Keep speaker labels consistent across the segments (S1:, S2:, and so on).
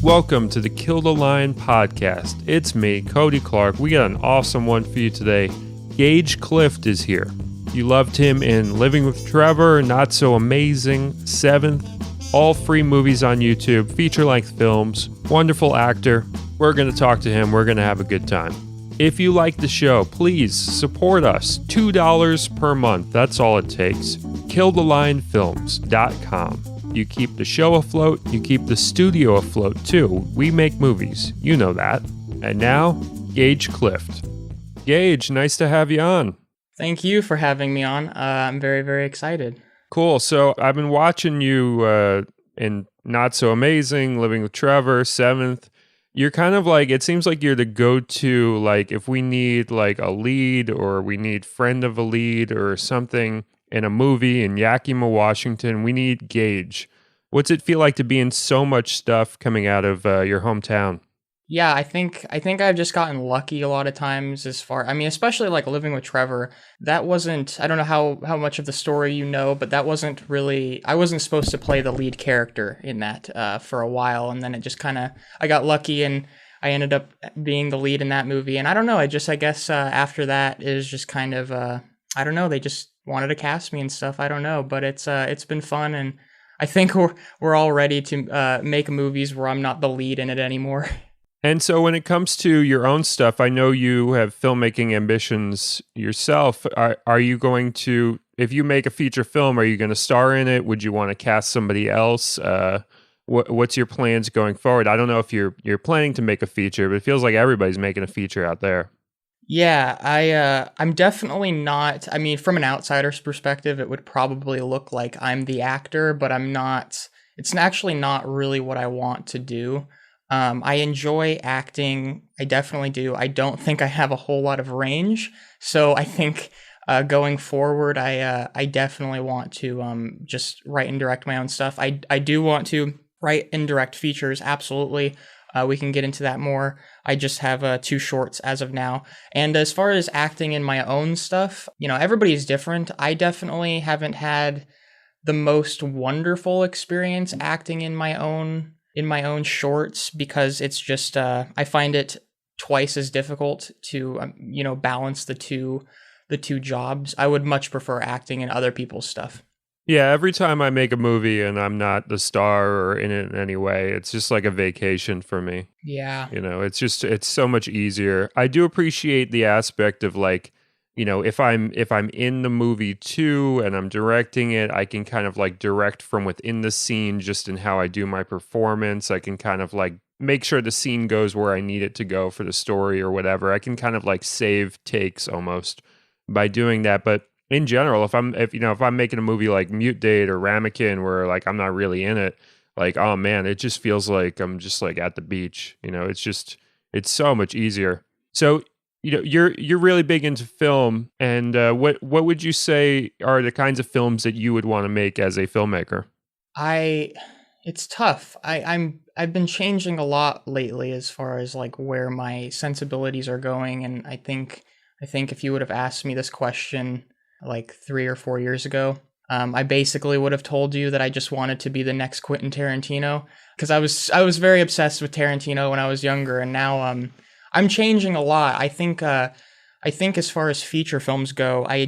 S1: Welcome to the Kill the Lion podcast. It's me, Cody Clarke. We got an awesome one for you today. Gage Clift is here. You loved him in Living with Trevor, Not So Amazing, Seventh, all free movies on YouTube, feature-length films, wonderful actor. We're going to talk to him. We're going to have a good time. If you like the show, please support us. $2 per month. That's all it takes. KillTheLionFilms.com. You keep the show afloat. You keep the studio afloat, too. We make movies. You know that. And now, Gage Clift. Gage, nice to have you on.
S2: Thank you for having me on. I'm very, very excited.
S1: Cool. So I've been watching you in Not So Amazing, Living with Trevor, Seventh. You're kind of like, it seems like you're the go-to, like if we need like a lead or we need friend of a lead or something in a movie in Yakima, Washington, we need Gage. What's it feel like to be in so much stuff coming out of your hometown?
S2: Yeah, I think I've just gotten lucky a lot of times especially like Living with Trevor. That wasn't, I don't know how much of the story you know, but that wasn't really, I wasn't supposed to play the lead character in that for a while. And then it just kind of, I got lucky and I ended up being the lead in that movie. And I don't know, I guess after that is just kind of, I don't know, they just wanted to cast me and stuff. I don't know, but it's been fun. And I think we're all ready to make movies where I'm not the lead in it anymore.
S1: And so when it comes to your own stuff, I know you have filmmaking ambitions yourself. Are you going to, if you make a feature film, are you going to star in it? Would you want to cast somebody else? What's your plans going forward? I don't know if you're planning to make a feature, but it feels like everybody's making a feature out there.
S2: Yeah, I'm definitely not. I mean, from an outsider's perspective, it would probably look like I'm the actor, but I'm not. It's actually not really what I want to do. I enjoy acting. I definitely do. I don't think I have a whole lot of range. So I think going forward, I definitely want to just write and direct my own stuff. I do want to write and direct features. Absolutely. We can get into that more. I just have 2 shorts as of now. And as far as acting in my own stuff, everybody's different. I definitely haven't had the most wonderful experience acting in my own shorts because it's just I find it twice as difficult to balance the two jobs. I would much prefer acting in other people's stuff.
S1: Yeah, every time I make a movie and I'm not the star or in it in any way, it's just like a vacation for me.
S2: Yeah.
S1: It's so much easier. I do appreciate the aspect of like, if I'm in the movie too and I'm directing it, I can kind of like direct from within the scene just in how I do my performance. I can kind of like make sure the scene goes where I need it to go for the story or whatever. I can kind of like save takes almost by doing that. But in general, if I'm making a movie like Mute Date or Ramekin where like I'm not really in it, like, oh man, it just feels like I'm just like at the beach. It's so much easier. So you're really big into film, and what would you say are the kinds of films that you would want to make as a filmmaker?
S2: It's tough. I've been changing a lot lately as far as like where my sensibilities are going, and I think if you would have asked me this question like 3 or 4 years ago, I basically would have told you that I just wanted to be the next Quentin Tarantino because I was very obsessed with Tarantino when I was younger, and now I'm changing a lot. I think as far as feature films go, I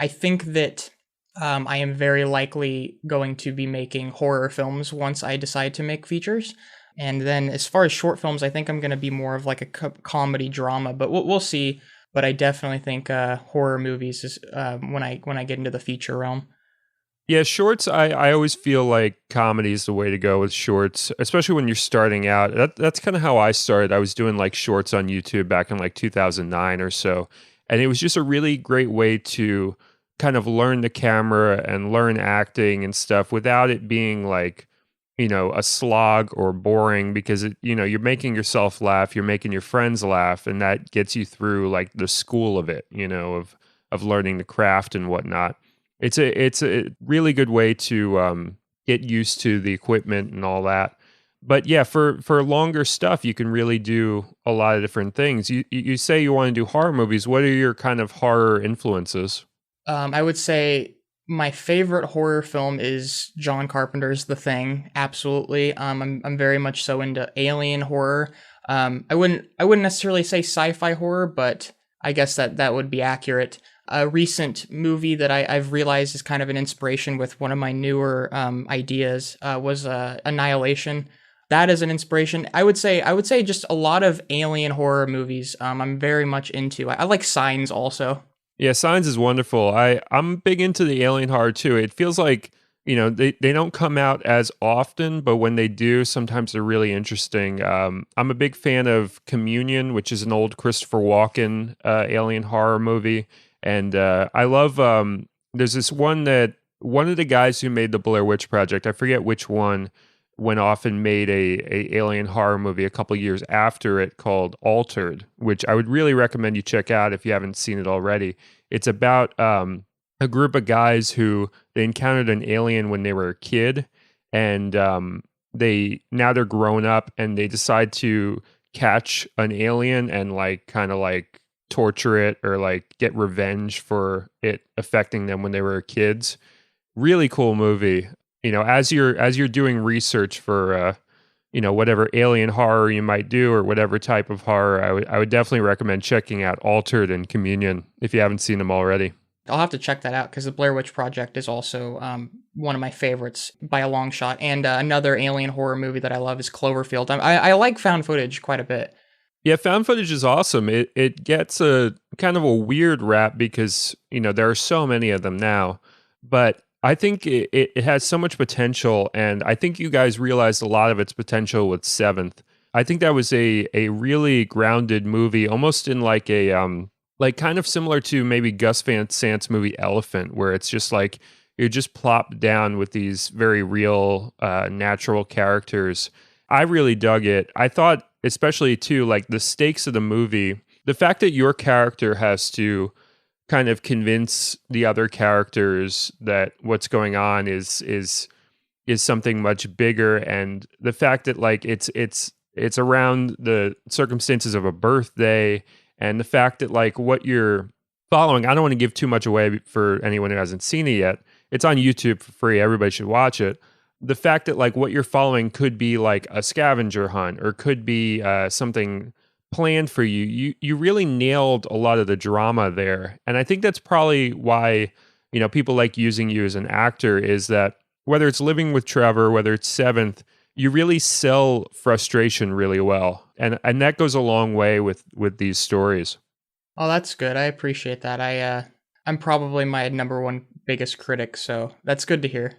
S2: think that I am very likely going to be making horror films once I decide to make features. And then as far as short films, I think I'm going to be more of like a comedy drama, but we'll see. But I definitely think horror movies is when I get into the feature realm.
S1: Yeah, shorts, I always feel like comedy is the way to go with shorts, especially when you're starting out. That's kind of how I started. I was doing like shorts on YouTube back in like 2009 or so. And it was just a really great way to kind of learn the camera and learn acting and stuff without it being like, a slog or boring because you're making yourself laugh, you're making your friends laugh, and that gets you through like the school of it, of learning the craft and whatnot. It's a really good way to get used to the equipment and all that. But yeah, for longer stuff, you can really do a lot of different things. You say you want to do horror movies. What are your kind of horror influences?
S2: I would say My favorite horror film is John Carpenter's The Thing. Absolutely. I'm very much so into alien horror. I wouldn't necessarily say sci-fi horror, but I guess that would be accurate. A recent movie that I've realized is kind of an inspiration with one of my newer ideas was Annihilation. That is an inspiration. I would say just a lot of alien horror movies. I'm very much into. I like Signs also.
S1: Yeah, Signs is wonderful. I'm big into the alien horror too. It feels like, they don't come out as often, but when they do, sometimes they're really interesting. I'm a big fan of Communion, which is an old Christopher Walken alien horror movie, and I love. There's this one that one of the guys who made the Blair Witch Project, I forget which one, went off and made a alien horror movie a couple years after it called Altered, which I would really recommend you check out if you haven't seen it already. It's about a group of guys who they encountered an alien when they were a kid, and they're grown up and they decide to catch an alien and like kind of like torture it or like get revenge for it affecting them when they were kids. Really cool movie. As you're doing research for whatever alien horror you might do or whatever type of horror, I would definitely recommend checking out Altered and Communion if you haven't seen them already.
S2: I'll have to check that out because the Blair Witch Project is also one of my favorites by a long shot. And another alien horror movie that I love is Cloverfield. I like found footage quite a bit.
S1: Yeah, found footage is awesome. It gets a kind of a weird rap because there are so many of them now, but I think it has so much potential, and I think you guys realized a lot of its potential with Seventh. I think that was a really grounded movie, almost in like a like kind of similar to maybe Gus Van Sant's movie Elephant, where it's just like you're just plopped down with these very real, natural characters. I really dug it. I thought, especially too, like the stakes of the movie, the fact that your character has to kind of convince the other characters that what's going on is something much bigger, and the fact that like it's around the circumstances of a birthday, and the fact that like what you're following, I don't want to give too much away for anyone who hasn't seen it yet. It's on YouTube for free. Everybody should watch it. The fact that like what you're following could be like a scavenger hunt or could be something planned for you. You really nailed a lot of the drama there. And I think that's probably why, people like using you as an actor, is that whether it's Living with Trevor, whether it's Seventh, you really sell frustration really well. And that goes a long way with these stories.
S2: Oh, that's good. I appreciate that. I'm probably my number one biggest critic, so that's good to hear.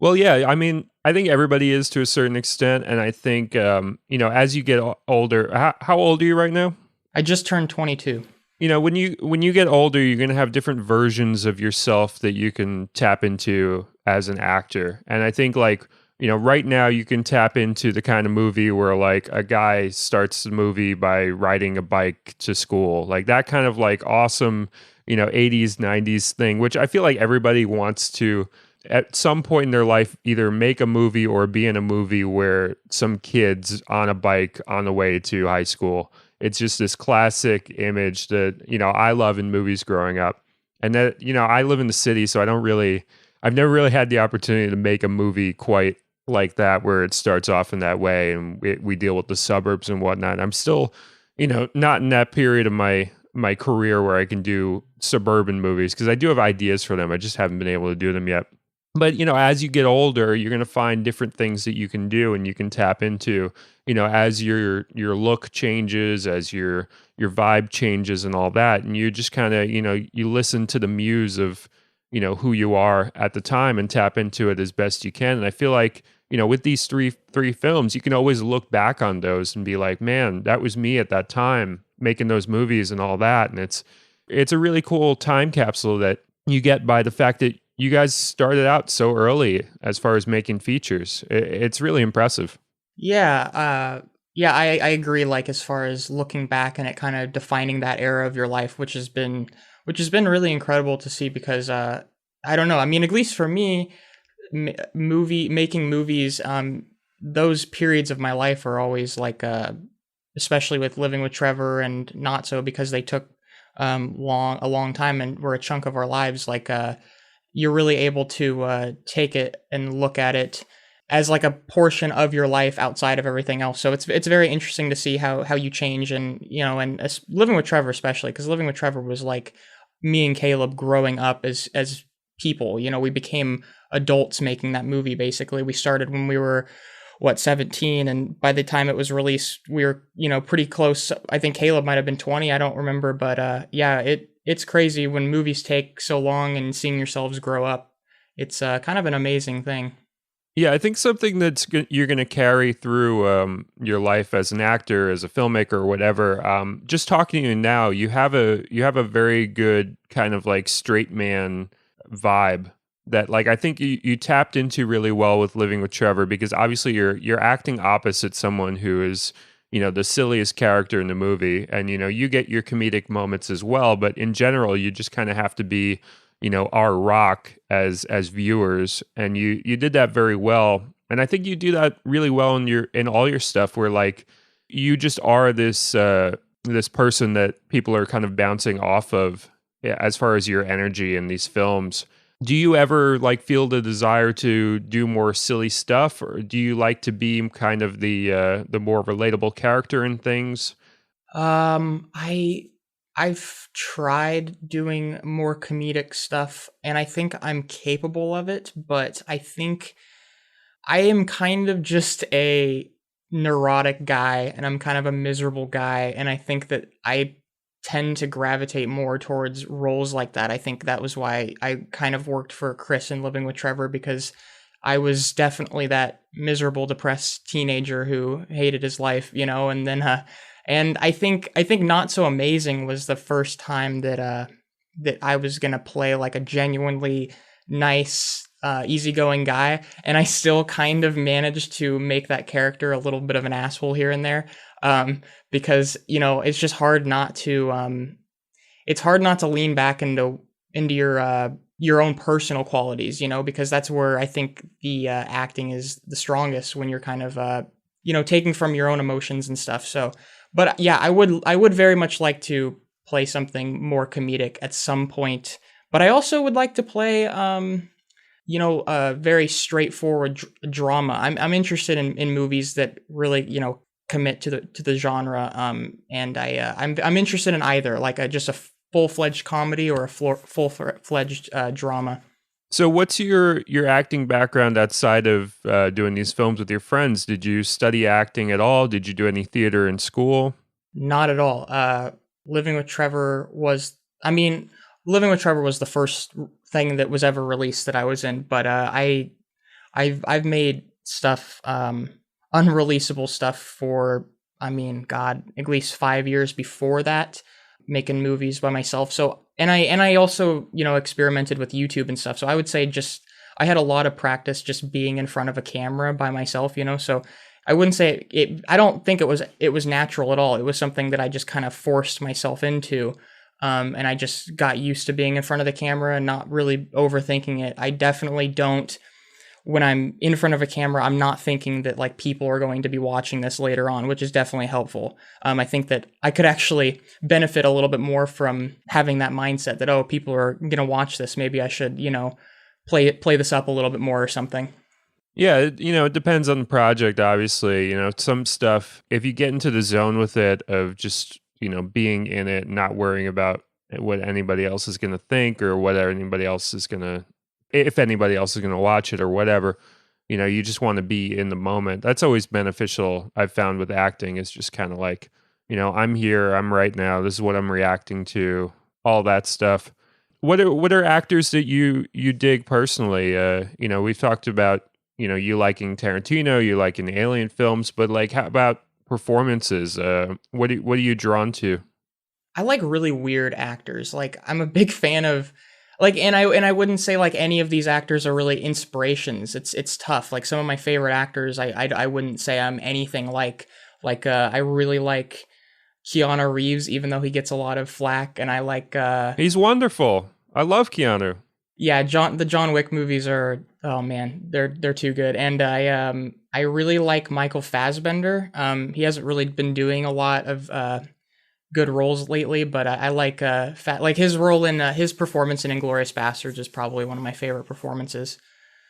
S1: Well, yeah, I mean, I think everybody is to a certain extent, and I think as you get older, how old are you right now?
S2: I just turned 22.
S1: When you get older, you're going to have different versions of yourself that you can tap into as an actor. And I think like, right now you can tap into the kind of movie where like a guy starts the movie by riding a bike to school. Like that kind of like awesome, 80s, 90s thing, which I feel like everybody wants to at some point in their life either make a movie or be in a movie where some kids on a bike on the way to high school. It's just this classic image that, I love in movies growing up. And that, I live in the city, so I've never really had the opportunity to make a movie quite like that, where it starts off in that way and we deal with the suburbs and whatnot. I'm still, not in that period of my career where I can do suburban movies, because I do have ideas for them. I just haven't been able to do them yet. But, as you get older, you're going to find different things that you can do and you can tap into, as your look changes, as your vibe changes and all that. And you just kind of, you listen to the muse of, who you are at the time and tap into it as best you can. And I feel like, with these three films, you can always look back on those and be like, man, that was me at that time making those movies and all that. And it's a really cool time capsule that you get by the fact that you guys started out so early as far as making features. It's really impressive.
S2: Yeah, I agree. Like as far as looking back and it kind of defining that era of your life, which has been really incredible to see because I don't know. I mean, at least for me, making movies, those periods of my life are always like, especially with Living with Trevor and Not So, because they took a long time and were a chunk of our lives. Like you're really able to take it and look at it as like a portion of your life outside of everything else. So it's very interesting to see how you change, and and living with Trevor especially, because living with Trevor was like me and Caleb growing up as people. We became adults making that movie. Basically, we started when we were 17, and by the time it was released we were pretty close. I think Caleb might have been 20, I don't remember, but yeah, it's crazy when movies take so long, and seeing yourselves grow up, it's kind of an amazing thing.
S1: Yeah, I think something you're going to carry through your life as an actor, as a filmmaker, or whatever. Just talking to you now, you have a very good kind of like straight man vibe that like I think you tapped into really well with Living with Trevor, because obviously you're acting opposite someone who is the silliest character in the movie, and you get your comedic moments as well, but in general you just kind of have to be our rock as viewers, and you did that very well. And I think you do that really well in all your stuff, where like you just are this person that people are kind of bouncing off of, yeah, as far as your energy in these films. Do you ever like feel the desire to do more silly stuff, or do you like to be kind of the more relatable character in things?
S2: I've tried doing more comedic stuff, and I think I'm capable of it, but I think I am kind of just a neurotic guy, and I'm kind of a miserable guy, and I think that I tend to gravitate more towards roles like that. I think that was why I kind of worked for Chris in Living with Trevor, because I was definitely that miserable, depressed teenager who hated his life, and then and I think Not So Amazing was the first time that I was gonna play like a genuinely nice, easygoing guy, and I still kind of managed to make that character a little bit of an asshole here and there, because it's just hard not to it's hard not to lean back into your own personal qualities, because that's where I think the acting is the strongest, when you're kind of taking from your own emotions and stuff. So, but yeah, I would very much like to play something more comedic at some point, but I also would like to play a very straightforward drama. I'm interested in movies that really commit to the genre, and I'm interested in either, like just a full-fledged comedy or a full-fledged drama.
S1: So, what's your acting background outside of doing these films with your friends? Did you study acting at all? Did you do any theater in school?
S2: Not at all. Living with Trevor was, I mean, Living with Trevor was the first thing that was ever released that I was in, but I've made stuff, unreleasable stuff for, I mean, God, at least 5 years before that, making movies by myself. So, and I also, experimented with YouTube and stuff. So I would say just I had a lot of practice just being in front of a camera by myself, So I wouldn't say it. I don't think it was natural at all. It was something that I just kind of forced myself into, and I just got used to being in front of the camera and not really overthinking it. I definitely don't. When I'm in front of a camera, I'm not thinking that like people are going to be watching this later on, which is definitely helpful. I think that I could actually benefit a little bit more from having that mindset that, oh, people are going to watch this. Maybe I should, play this up a little bit more or something.
S1: Yeah, it depends on the project, obviously. Some stuff, if you get into the zone with it of just, being in it, not worrying about what anybody else is going to think, or whether anybody else is going to, if anybody else is going to watch it or whatever, you just want to be in the moment. That's always beneficial, I've found, with acting. It's just kind of like, I'm here, I'm right now, this is what I'm reacting to, all that stuff. What are actors that you dig personally? We've talked about you liking Tarantino, you liking the Alien films, but like, how about performances? What are you drawn to?
S2: I like really weird actors. Like I'm a big fan of like, and I wouldn't say like any of these actors are really inspirations. It's tough. Like some of my favorite actors, I wouldn't say I'm anything I really like Keanu Reeves, even though he gets a lot of flack, and I like
S1: He's wonderful. I love Keanu.
S2: yeah, the John Wick movies are, oh man, they're too good. And I really like Michael Fassbender. He hasn't really been doing a lot of good roles lately, but I like like his role in his performance in Inglourious Basterds is probably one of my favorite performances.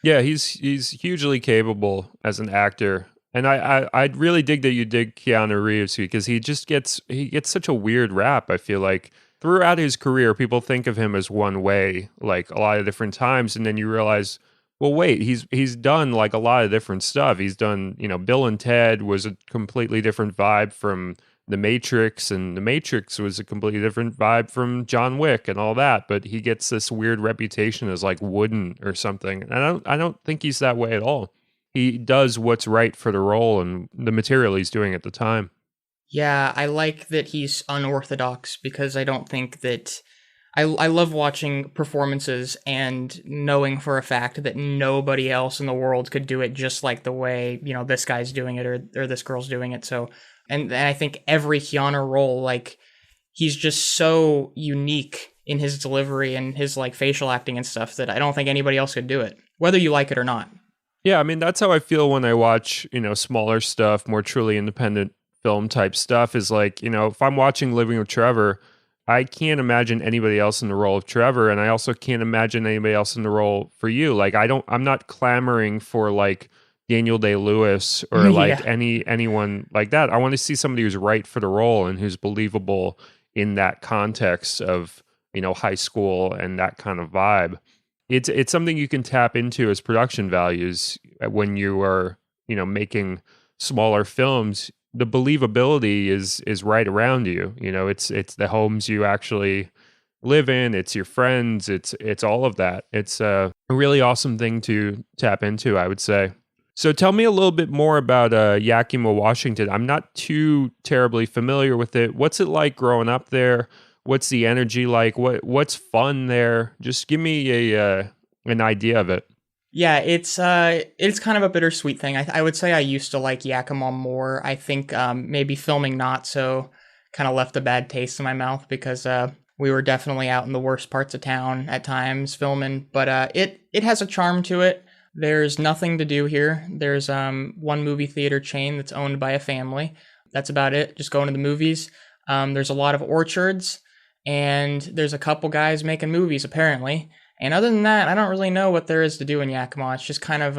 S1: Yeah, he's hugely capable as an actor. And I really dig that you dig Keanu Reeves because he gets such a weird rap, I feel like. Throughout his career, people think of him as one way, like a lot of different times, and then you realize, well, wait, he's done like a lot of different stuff. He's done, Bill and Ted was a completely different vibe from The Matrix, and The Matrix was a completely different vibe from John Wick and all that. But he gets this weird reputation as like wooden or something. And I don't think he's that way at all. He does what's right for the role and the material he's doing at the time.
S2: Yeah, I like that he's unorthodox because I don't think that I love watching performances and knowing for a fact that nobody else in the world could do it just like the way, this guy's doing it or this girl's doing it. So, and I think every Keanu role, like, he's just so unique in his delivery and his like facial acting and stuff that I don't think anybody else could do it, whether you like it or not.
S1: Yeah, I mean that's how I feel when I watch, smaller stuff, more truly independent film type stuff is like, if I'm watching Living with Trevor, I can't imagine anybody else in the role of Trevor, and I also can't imagine anybody else in the role for you. Like I'm not clamoring for like Daniel Day-Lewis or like
S2: Yeah.
S1: anyone like that. I want to see somebody who's right for the role and who's believable in that context of, high school and that kind of vibe. It's something you can tap into as production values when you are, making smaller films. The believability is right around you. It's the homes you actually live in, it's your friends, it's all of that. It's a really awesome thing to tap into, I would say. So tell me a little bit more about Yakima, Washington. I'm not too terribly familiar with it. What's it like growing up there? What's the energy like? What's fun there? Just give me a an idea of it.
S2: Yeah, it's kind of a bittersweet thing. I would say I used to like Yakima more. I think maybe filming not so kind of left a bad taste in my mouth because we were definitely out in the worst parts of town at times filming. But it has a charm to it. There's nothing to do here. There's one movie theater chain that's owned by a family. That's about it. Just going to the movies. There's a lot of orchards, and there's a couple guys making movies apparently. And other than that, I don't really know what there is to do in Yakima. It's just kind of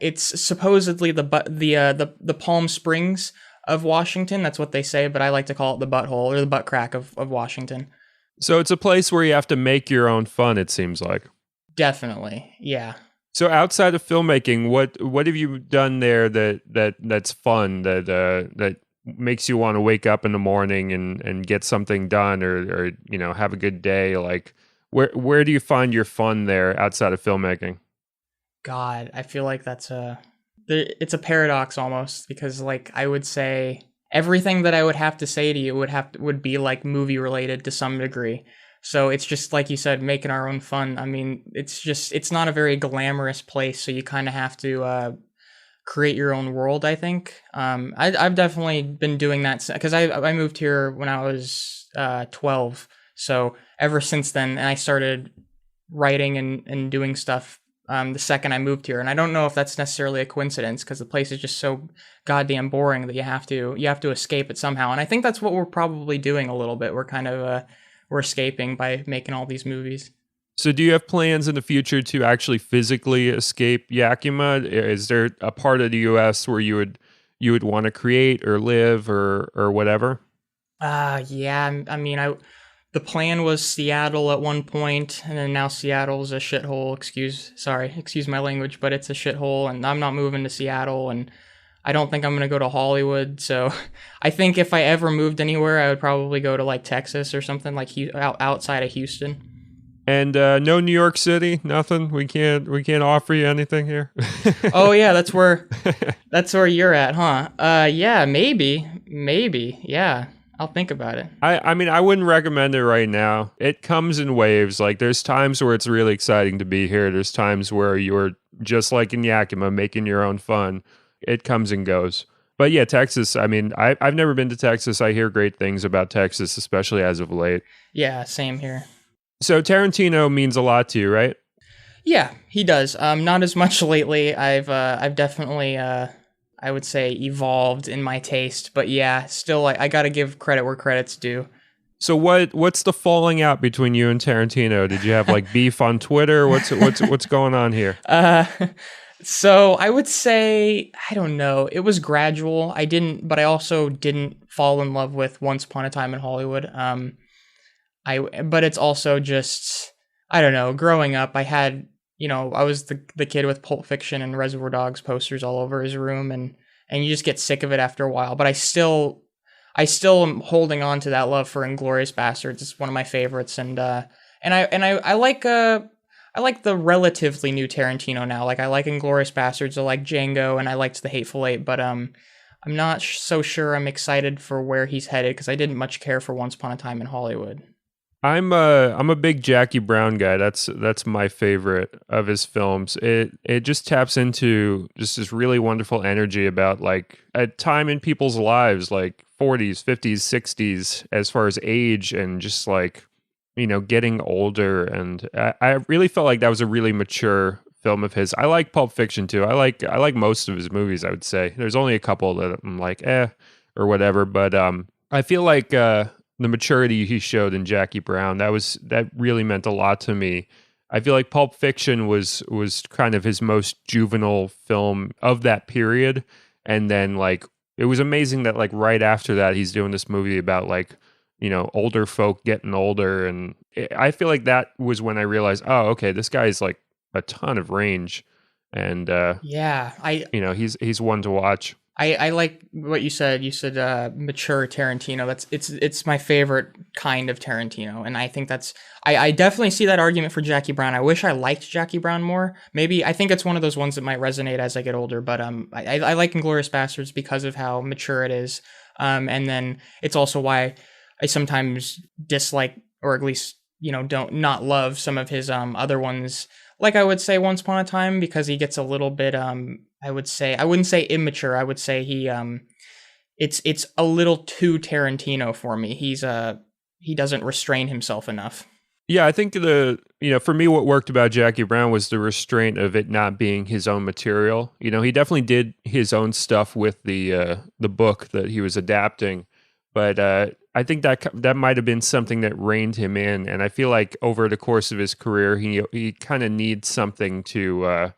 S2: it's supposedly the Palm Springs of Washington. That's what they say, but I like to call it the butthole or the butt crack of Washington.
S1: So it's a place where you have to make your own fun, it seems like.
S2: Definitely, yeah.
S1: So outside of filmmaking, what have you done there that's fun that makes you want to wake up in the morning and get something done or have a good day? Like where do you find your fun there outside of filmmaking?
S2: God, I feel like it's a paradox almost because like I would say everything that I would have to say to you would be like movie related to some degree. So it's just like you said, making our own fun. I mean, it's not a very glamorous place, so you kind of have to create your own world, I think. I've definitely been doing that because I moved here when I was 12. So ever since then, and I started writing and doing stuff the second I moved here. And I don't know if that's necessarily a coincidence because the place is just so goddamn boring that you have to escape it somehow. And I think that's what we're probably doing a little bit. We're kind of we're escaping by making all these movies.
S1: So do you have plans in the future to actually physically escape Yakima? Is there a part of the US where you would want to create or live or whatever?
S2: Yeah, I mean, the plan was Seattle at one point, and then now Seattle's a shithole. Excuse my language, but it's a shithole, and I'm not moving to Seattle, and I don't think I'm gonna go to Hollywood. So, I think if I ever moved anywhere, I would probably go to like Texas or something like outside of Houston.
S1: And no New York City, nothing. We can't offer you anything here.
S2: Oh yeah, that's where you're at, huh? Yeah, maybe, yeah. I'll think about it.
S1: I mean, I wouldn't recommend it right now. It comes in waves. Like, there's times where it's really exciting to be here. There's times where you're just like in Yakima, making your own fun. It comes and goes. But yeah, Texas, I mean, I've never been to Texas. I hear great things about Texas, especially as of late.
S2: Yeah, same here.
S1: So Tarantino means a lot to you, right?
S2: Yeah, he does. Not as much lately. I've definitely I would say evolved in my taste, but yeah, still I got to give credit where credit's due.
S1: So what's the falling out between you and Tarantino? Did you have like beef on Twitter? What's going on here?
S2: Uh, so I would say, I don't know. It was gradual. But I also didn't fall in love with Once Upon a Time in Hollywood. But it's also just, I don't know. Growing up, I was the kid with Pulp Fiction and Reservoir Dogs posters all over his room, and you just get sick of it after a while. But I still am holding on to that love for Inglourious Bastards. It's one of my favorites, I like the relatively new Tarantino now. Like I like Inglourious Bastards, I like Django, and I liked The Hateful Eight. But I'm not so sure I'm excited for where he's headed because I didn't much care for Once Upon a Time in Hollywood.
S1: I'm a big Jackie Brown guy. That's my favorite of his films. It just taps into just this really wonderful energy about like a time in people's lives, like 40s, 50s, 60s, as far as age and just like, getting older. And I really felt like that was a really mature film of his. I like Pulp Fiction too. I like most of his movies, I would say. There's only a couple that I'm like, or whatever. But I feel like the maturity he showed in Jackie Brown, that really meant a lot to me. I feel like Pulp Fiction was kind of his most juvenile film of that period, and then like it was amazing that like right after that he's doing this movie about like older folk getting older, and I feel like that was when I realized, oh, okay, this guy's like a ton of range, and
S2: Yeah,
S1: he's one to watch.
S2: I like what you said. You said mature Tarantino. It's my favorite kind of Tarantino, and I think I definitely see that argument for Jackie Brown. I wish I liked Jackie Brown more. Maybe I think it's one of those ones that might resonate as I get older. But I like Inglourious Bastards because of how mature it is, and then it's also why I sometimes dislike, or at least don't not love some of his other ones. Like I would say Once Upon a Time, because he gets a little bit I wouldn't say immature. I would say it's a little too Tarantino for me. He doesn't restrain himself enough.
S1: Yeah, I think for me, what worked about Jackie Brown was the restraint of it not being his own material. He definitely did his own stuff with the book that he was adapting, but I think that might have been something that reined him in. And I feel like over the course of his career, he kind of needs something to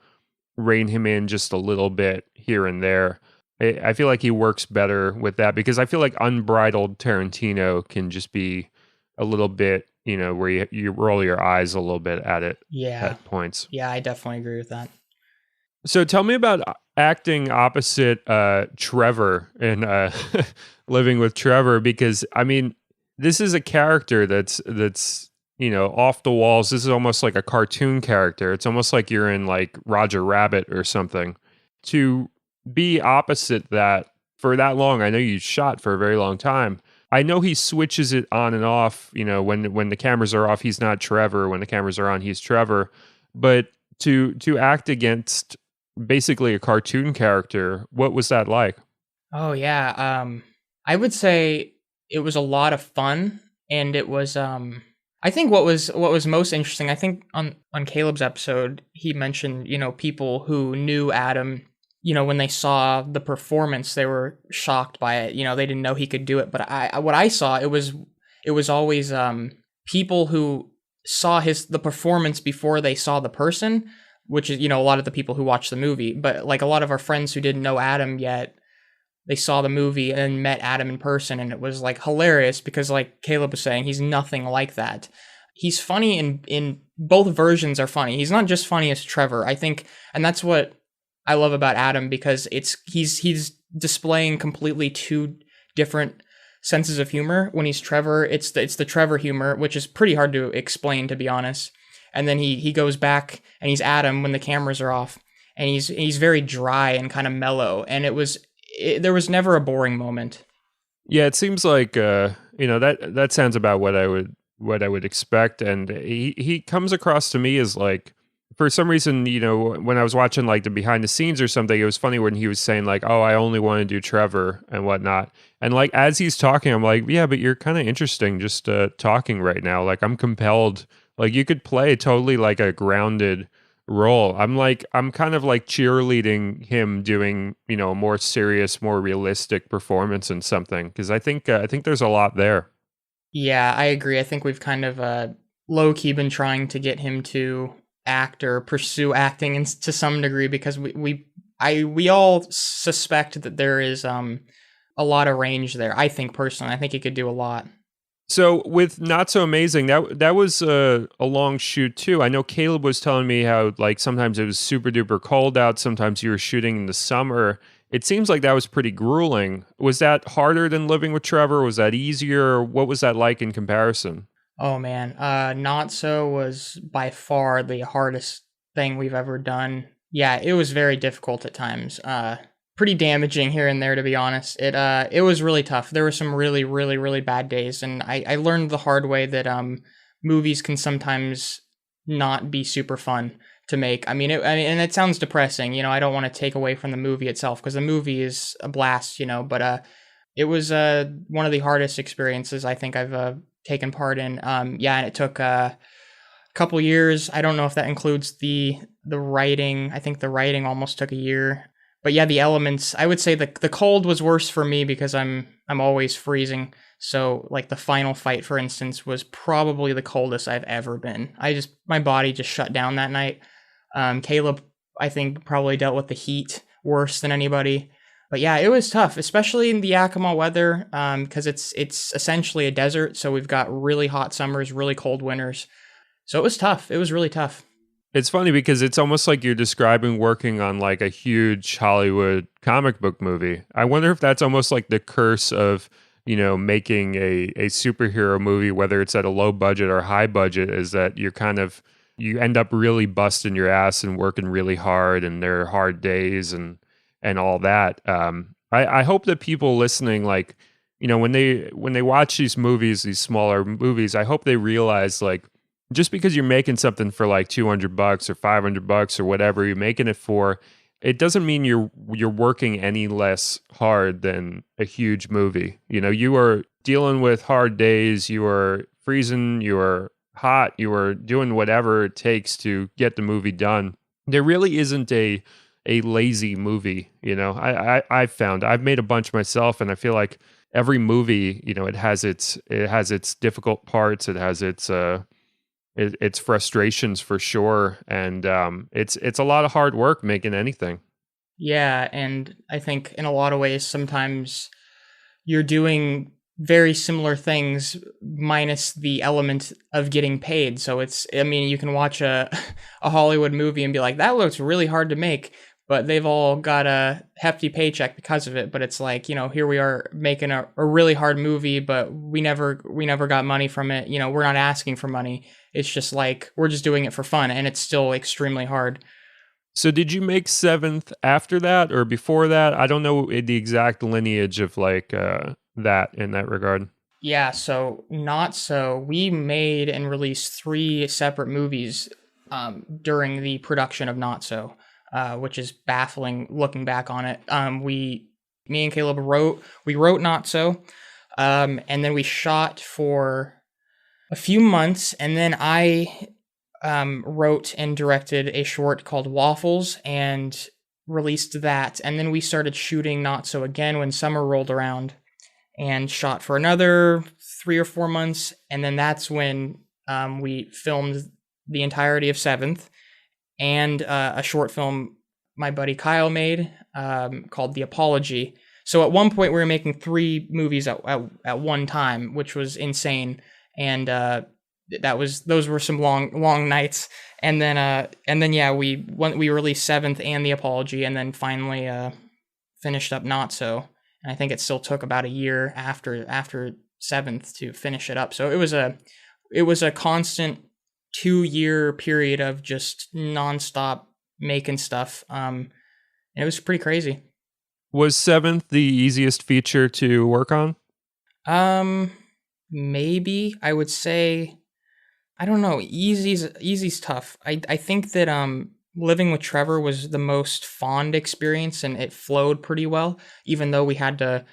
S1: rein him in just a little bit here and there. I feel like he works better with that because I feel like unbridled Tarantino can just be a little bit, where you roll your eyes a little bit at it at points.
S2: Yeah, I definitely agree with that.
S1: So tell me about acting opposite Trevor in Living with Trevor, because I mean, this is a character that's off the walls. This is almost like a cartoon character. It's almost like you're in like Roger Rabbit or something. To be opposite that for that long, I know you shot for a very long time. I know he switches it on and off. When the cameras are off, he's not Trevor. When the cameras are on, he's Trevor. But to act against basically a cartoon character, what was that like?
S2: Oh yeah, I would say it was a lot of fun, and it was I think what was most interesting. I think on Caleb's episode, he mentioned people who knew Adam. When they saw the performance, they were shocked by it. They didn't know he could do it. But what I saw, it was always people who saw the performance before they saw the person, which is a lot of the people who watch the movie. But like a lot of our friends who didn't know Adam yet, they saw the movie and met Adam in person, and it was like hilarious because, like Caleb was saying, he's nothing like that. He's funny in both versions are funny. He's not just funny as Trevor, I think, and that's what I love about Adam, because he's displaying completely two different senses of humor. When he's Trevor, it's the Trevor humor, which is pretty hard to explain, to be honest. And then he goes back and he's Adam when the cameras are off, and he's very dry and kind of mellow. And there was never a boring moment.
S1: Yeah, it seems like that sounds about what I would expect, and he comes across to me as like, for some reason, when I was watching like the behind the scenes or something, it was funny when he was saying like, "Oh, I only want to do Trevor and whatnot." And like as he's talking, I'm like, "Yeah, but you're kind of interesting just talking right now. Like I'm compelled. Like you could play totally like a grounded role." I'm kind of like cheerleading him doing a more serious, more realistic performance in something, because I think there's a lot there.
S2: Yeah, I agree. I think we've kind of low key been trying to get him to act or pursue acting to some degree because we all suspect that there is a lot of range there. I think personally, I think he could do a lot.
S1: So with Not So Amazing, that was a long shoot too. I know Caleb was telling me how like sometimes it was super duper cold out. Sometimes you were shooting in the summer. It seems like that was pretty grueling. Was that harder than Living with Trevor? Was that easier? What was that like in comparison?
S2: Oh man, Not So was by far the hardest thing we've ever done. Yeah, it was very difficult at times. Pretty damaging here and there, to be honest. It was really tough. There were some really bad days, and I learned the hard way that movies can sometimes not be super fun to make. And it sounds depressing. I don't want to take away from the movie itself because the movie is a blast. But it was one of the hardest experiences I think I've taken part in. Yeah, and it took a couple years. I don't know if that includes the writing. I think the writing almost took a year. But yeah, the elements. I would say the cold was worse for me because I'm always freezing. So like the final fight, for instance, was probably the coldest I've ever been. My body just shut down that night. Caleb, I think, probably dealt with the heat worse than anybody. But yeah, it was tough, especially in the Yakima weather, because it's essentially a desert. So we've got really hot summers, really cold winters. So it was tough. It was really tough.
S1: It's funny because it's almost like you're describing working on like a huge Hollywood comic book movie. I wonder if that's almost like the curse of, making a superhero movie, whether it's at a low budget or high budget, is that you end up really busting your ass and working really hard, and there are hard days and all that. I hope that people listening, like, when they watch these movies, these smaller movies, I hope they realize like just because you're making something for like $200 or $500 or whatever you're making it for, it doesn't mean you're working any less hard than a huge movie. You are dealing with hard days, you are freezing, you are hot, you are doing whatever it takes to get the movie done. There really isn't a lazy movie. I've found I've made a bunch myself, and I feel like every movie, it has its difficult parts, it has its frustrations for sure, and it's a lot of hard work making anything.
S2: Yeah, and I think in a lot of ways, sometimes you're doing very similar things minus the element of getting paid. So you can watch a, a Hollywood movie and be like, that looks really hard to make, but they've all got a hefty paycheck because of it. But it's like, here we are making a really hard movie, but we never got money from it. We're not asking for money. It's just like, we're just doing it for fun, and it's still extremely hard.
S1: So did you make Seventh after that or before that? I don't know the exact lineage of like that in that regard.
S2: Yeah, so Not So. We made and released three separate movies during the production of Not So, which is baffling looking back on it. Me and Caleb wrote Not So, and then we shot for a few months, and then I wrote and directed a short called Waffles and released that, and then we started shooting Not So again when summer rolled around and shot for another 3 or 4 months. And then that's when we filmed the entirety of Seventh and a short film my buddy Kyle made called The Apology. So at one point we were making three movies at one time, which was insane. And those were some long nights. And then yeah, we released Seventh and The Apology, and then finally finished up Not So. And I think it still took about a year after Seventh to finish it up. So it was a constant 2 year period of just nonstop making stuff. And it was pretty crazy.
S1: Was Seventh the easiest feature to work on?
S2: Um, Maybe I would say, I don't know. Easy's tough. I think that living with Trevor was the most fond experience, and it flowed pretty well, even though we had to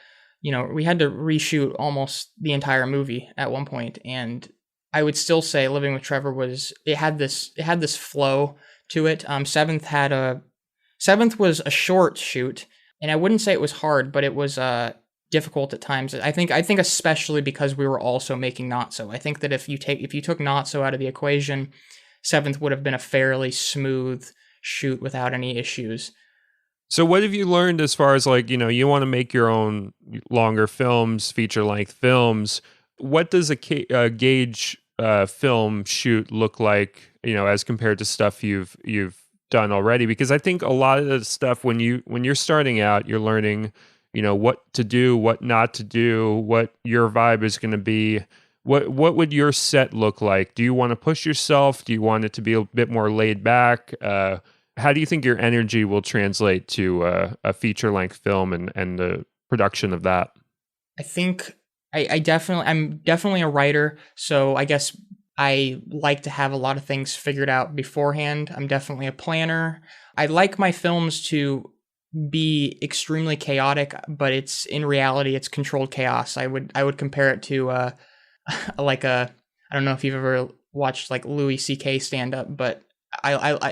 S2: reshoot almost the entire movie at one point. And I would still say living with Trevor had this flow to it. Seventh was a short shoot, and I wouldn't say it was hard, but it was difficult at times. I think especially because we were also making Not So. I think that if you took Not So out of the equation, Seventh would have been a fairly smooth shoot without any issues.
S1: So what have you learned as far as like, you want to make your own longer films, feature length films. What does a Gage film shoot look like, as compared to stuff you've done already? Because I think a lot of the stuff when you're starting out, you're learning, what to do, what not to do, what your vibe is going to be. What would your set look like? Do you want to push yourself? Do you want it to be a bit more laid back? How do you think your energy will translate to a feature length film and the production of that?
S2: I think I'm definitely a writer, so I guess I like to have a lot of things figured out beforehand. I'm definitely a planner. I like my films to be extremely chaotic, but it's in reality it's controlled chaos. I would compare it to like I don't know if you've ever watched like Louis C.K. stand up, but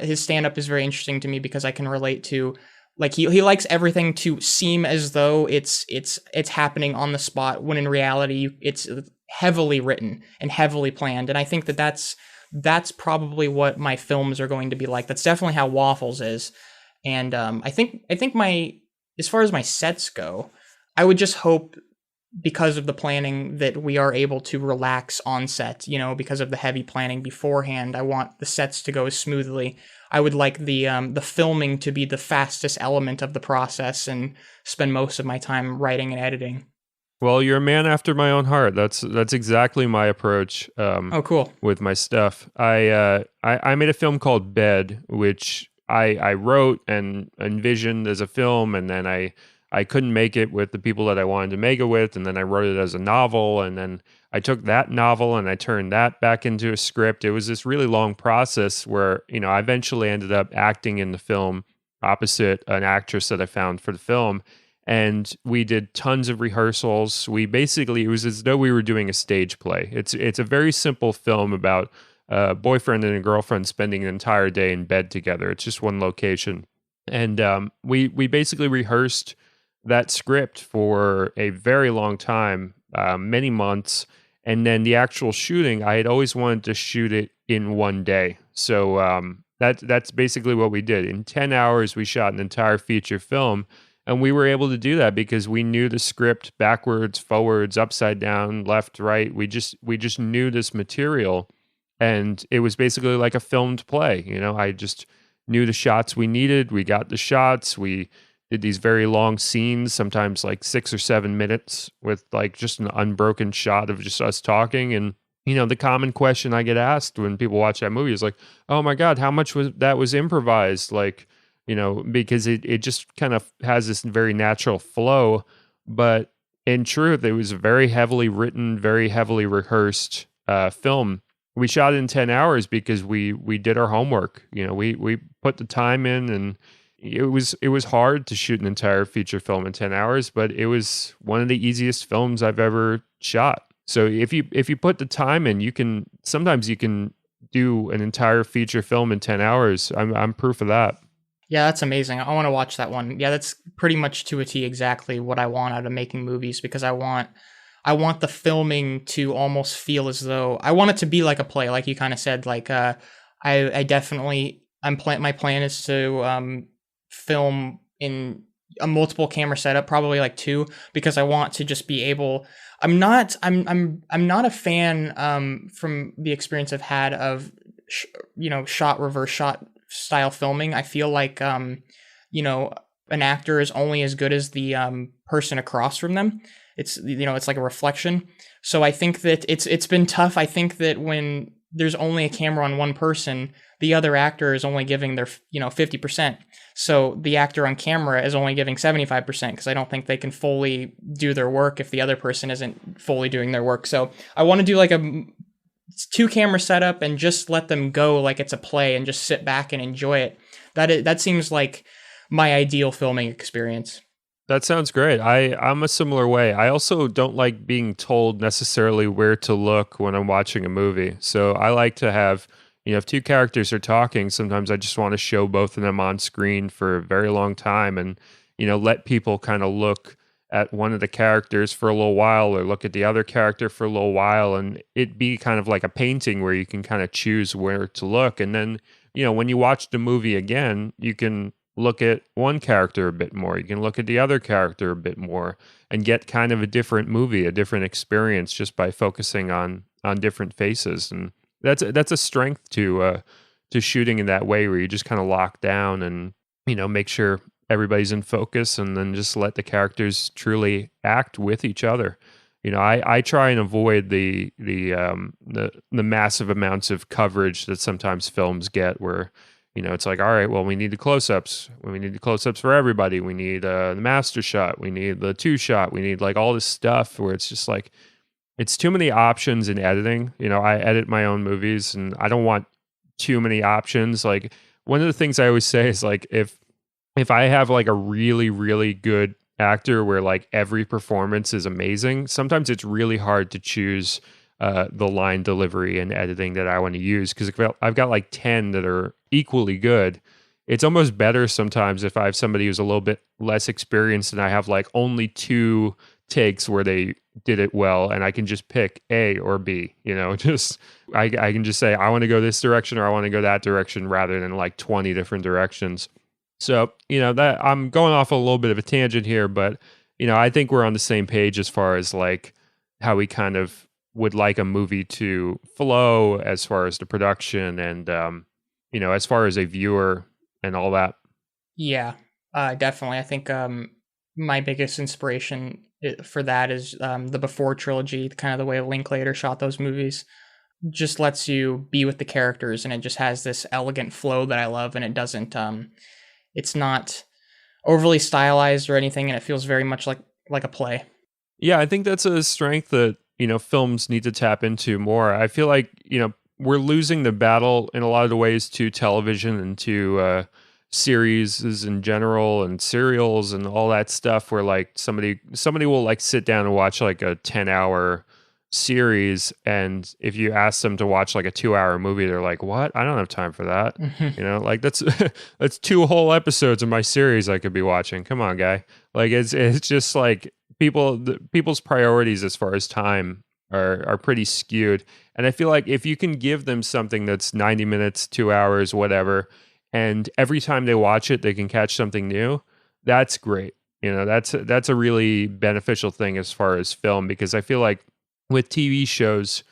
S2: his stand up is very interesting to me because I can relate to, like, he likes everything to seem as though it's happening on the spot when in reality it's heavily written and heavily planned. And I think that that's probably what my films are going to be like. That's definitely how Waffles is. And I think my, as far as my sets go, I would just hope, because of the planning, that we are able to relax on set, because of the heavy planning beforehand. I want the sets to go smoothly. I would like the filming to be the fastest element of the process and spend most of my time writing and editing.
S1: Well, you're a man after my own heart. That's exactly my approach.
S2: Oh, cool.
S1: With my stuff, I made a film called Bed, which I wrote and envisioned as a film, and then I couldn't make it with the people that I wanted to make it with, and then I wrote it as a novel, and then I took that novel and I turned that back into a script. It was this really long process where, I eventually ended up acting in the film opposite an actress that I found for the film, and we did tons of rehearsals. It was as though we were doing a stage play. It's a very simple film about a boyfriend and a girlfriend spending an entire day in bed together. It's just one location. And we basically rehearsed that script for a very long time, many months. And then the actual shooting, I had always wanted to shoot it in one day. So that's basically what we did. In 10 hours, we shot an entire feature film. And we were able to do that because we knew the script backwards, forwards, upside down, left, right. We just knew this material. And it was basically like a filmed play. I just knew the shots we needed. We got the shots. We did these very long scenes, sometimes like 6 or 7 minutes, with like just an unbroken shot of just us talking. And, the common question I get asked when people watch that movie is like, oh my God, how much was improvised? Like, because it just kind of has this very natural flow. But in truth, it was a very heavily written, very heavily rehearsed film. We shot it in 10 hours because we did our homework. We put the time in, and it was hard to shoot an entire feature film in 10 hours, but it was one of the easiest films I've ever shot. So if you put the time in, sometimes you can do an entire feature film in 10 hours. I'm proof of that.
S2: Yeah, that's amazing. I want to watch that one. Yeah, that's pretty much to a T exactly what I want out of making movies, because I want the filming to almost feel as though I want it to be like a play, like you kind of said. Like I definitely my plan is to film in a multiple camera setup, probably like 2, because I want to just be able. I'm not a fan from the experience I've had of shot reverse shot style filming. I feel like an actor is only as good as the person across from them. It's it's like a reflection. So I think that it's been tough. I think that when there's only a camera on one person, the other actor is only giving their 50%. So the actor on camera is only giving 75%, because I don't think they can fully do their work if the other person isn't fully doing their work. So I want to do like a 2 camera setup and just let them go like it's a play and just sit back and enjoy it. That seems like my ideal filming experience.
S1: That sounds great. I'm a similar way. I also don't like being told necessarily where to look when I'm watching a movie. So I like to have, if 2 characters are talking, sometimes I just want to show both of them on screen for a very long time and, let people kind of look at one of the characters for a little while or look at the other character for a little while, and it be kind of like a painting where you can kind of choose where to look. And then, when you watch the movie again, you can look at one character a bit more. You can look at the other character a bit more and get kind of a different movie, a different experience just by focusing on different faces. And that's a strength to shooting in that way, where you just kind of lock down and make sure everybody's in focus, and then just let the characters truly act with each other. I try and avoid the massive amounts of coverage that sometimes films get, where it's like, all right, well, we need the close-ups. We need the close-ups for everybody. We need the master shot. We need the two shot. We need like all this stuff, where it's just like, it's too many options in editing. I edit my own movies, and I don't want too many options. Like, one of the things I always say is, like, if I have like a really, really good actor where like every performance is amazing, sometimes it's really hard to choose the line delivery and editing that I want to use, because I've got like 10 that are equally good. It's almost better sometimes if I have somebody who's a little bit less experienced and I have like only 2 takes where they did it well, and I can just pick A or B. Just I can just say, I want to go this direction or I want to go that direction, rather than like 20 different directions. So, that I'm going off a little bit of a tangent here, but, I think we're on the same page as far as like how we kind of would like a movie to flow as far as the production and, as far as a viewer and all that.
S2: Yeah, definitely. I think my biggest inspiration for that is the Before trilogy, kind of the way Linklater shot those movies. Just lets you be with the characters, and it just has this elegant flow that I love, and it doesn't... it's not overly stylized or anything, and it feels very much like a play.
S1: Yeah, I think that's a strength that, films need to tap into more. I feel like, we're losing the battle in a lot of the ways to television and to series in general and serials and all that stuff, where like somebody will like sit down and watch like a 10-hour series, and if you ask them to watch like a 2-hour movie, they're like, what? I don't have time for that. Like that's 2 whole episodes of my series I could be watching. Come on, guy. Like it's just like people's priorities as far as time are pretty skewed. And I feel like if you can give them something that's 90 minutes, 2 hours, whatever, and every time they watch it they can catch something new, that's great. That's a really beneficial thing as far as film, because I feel like with TV shows,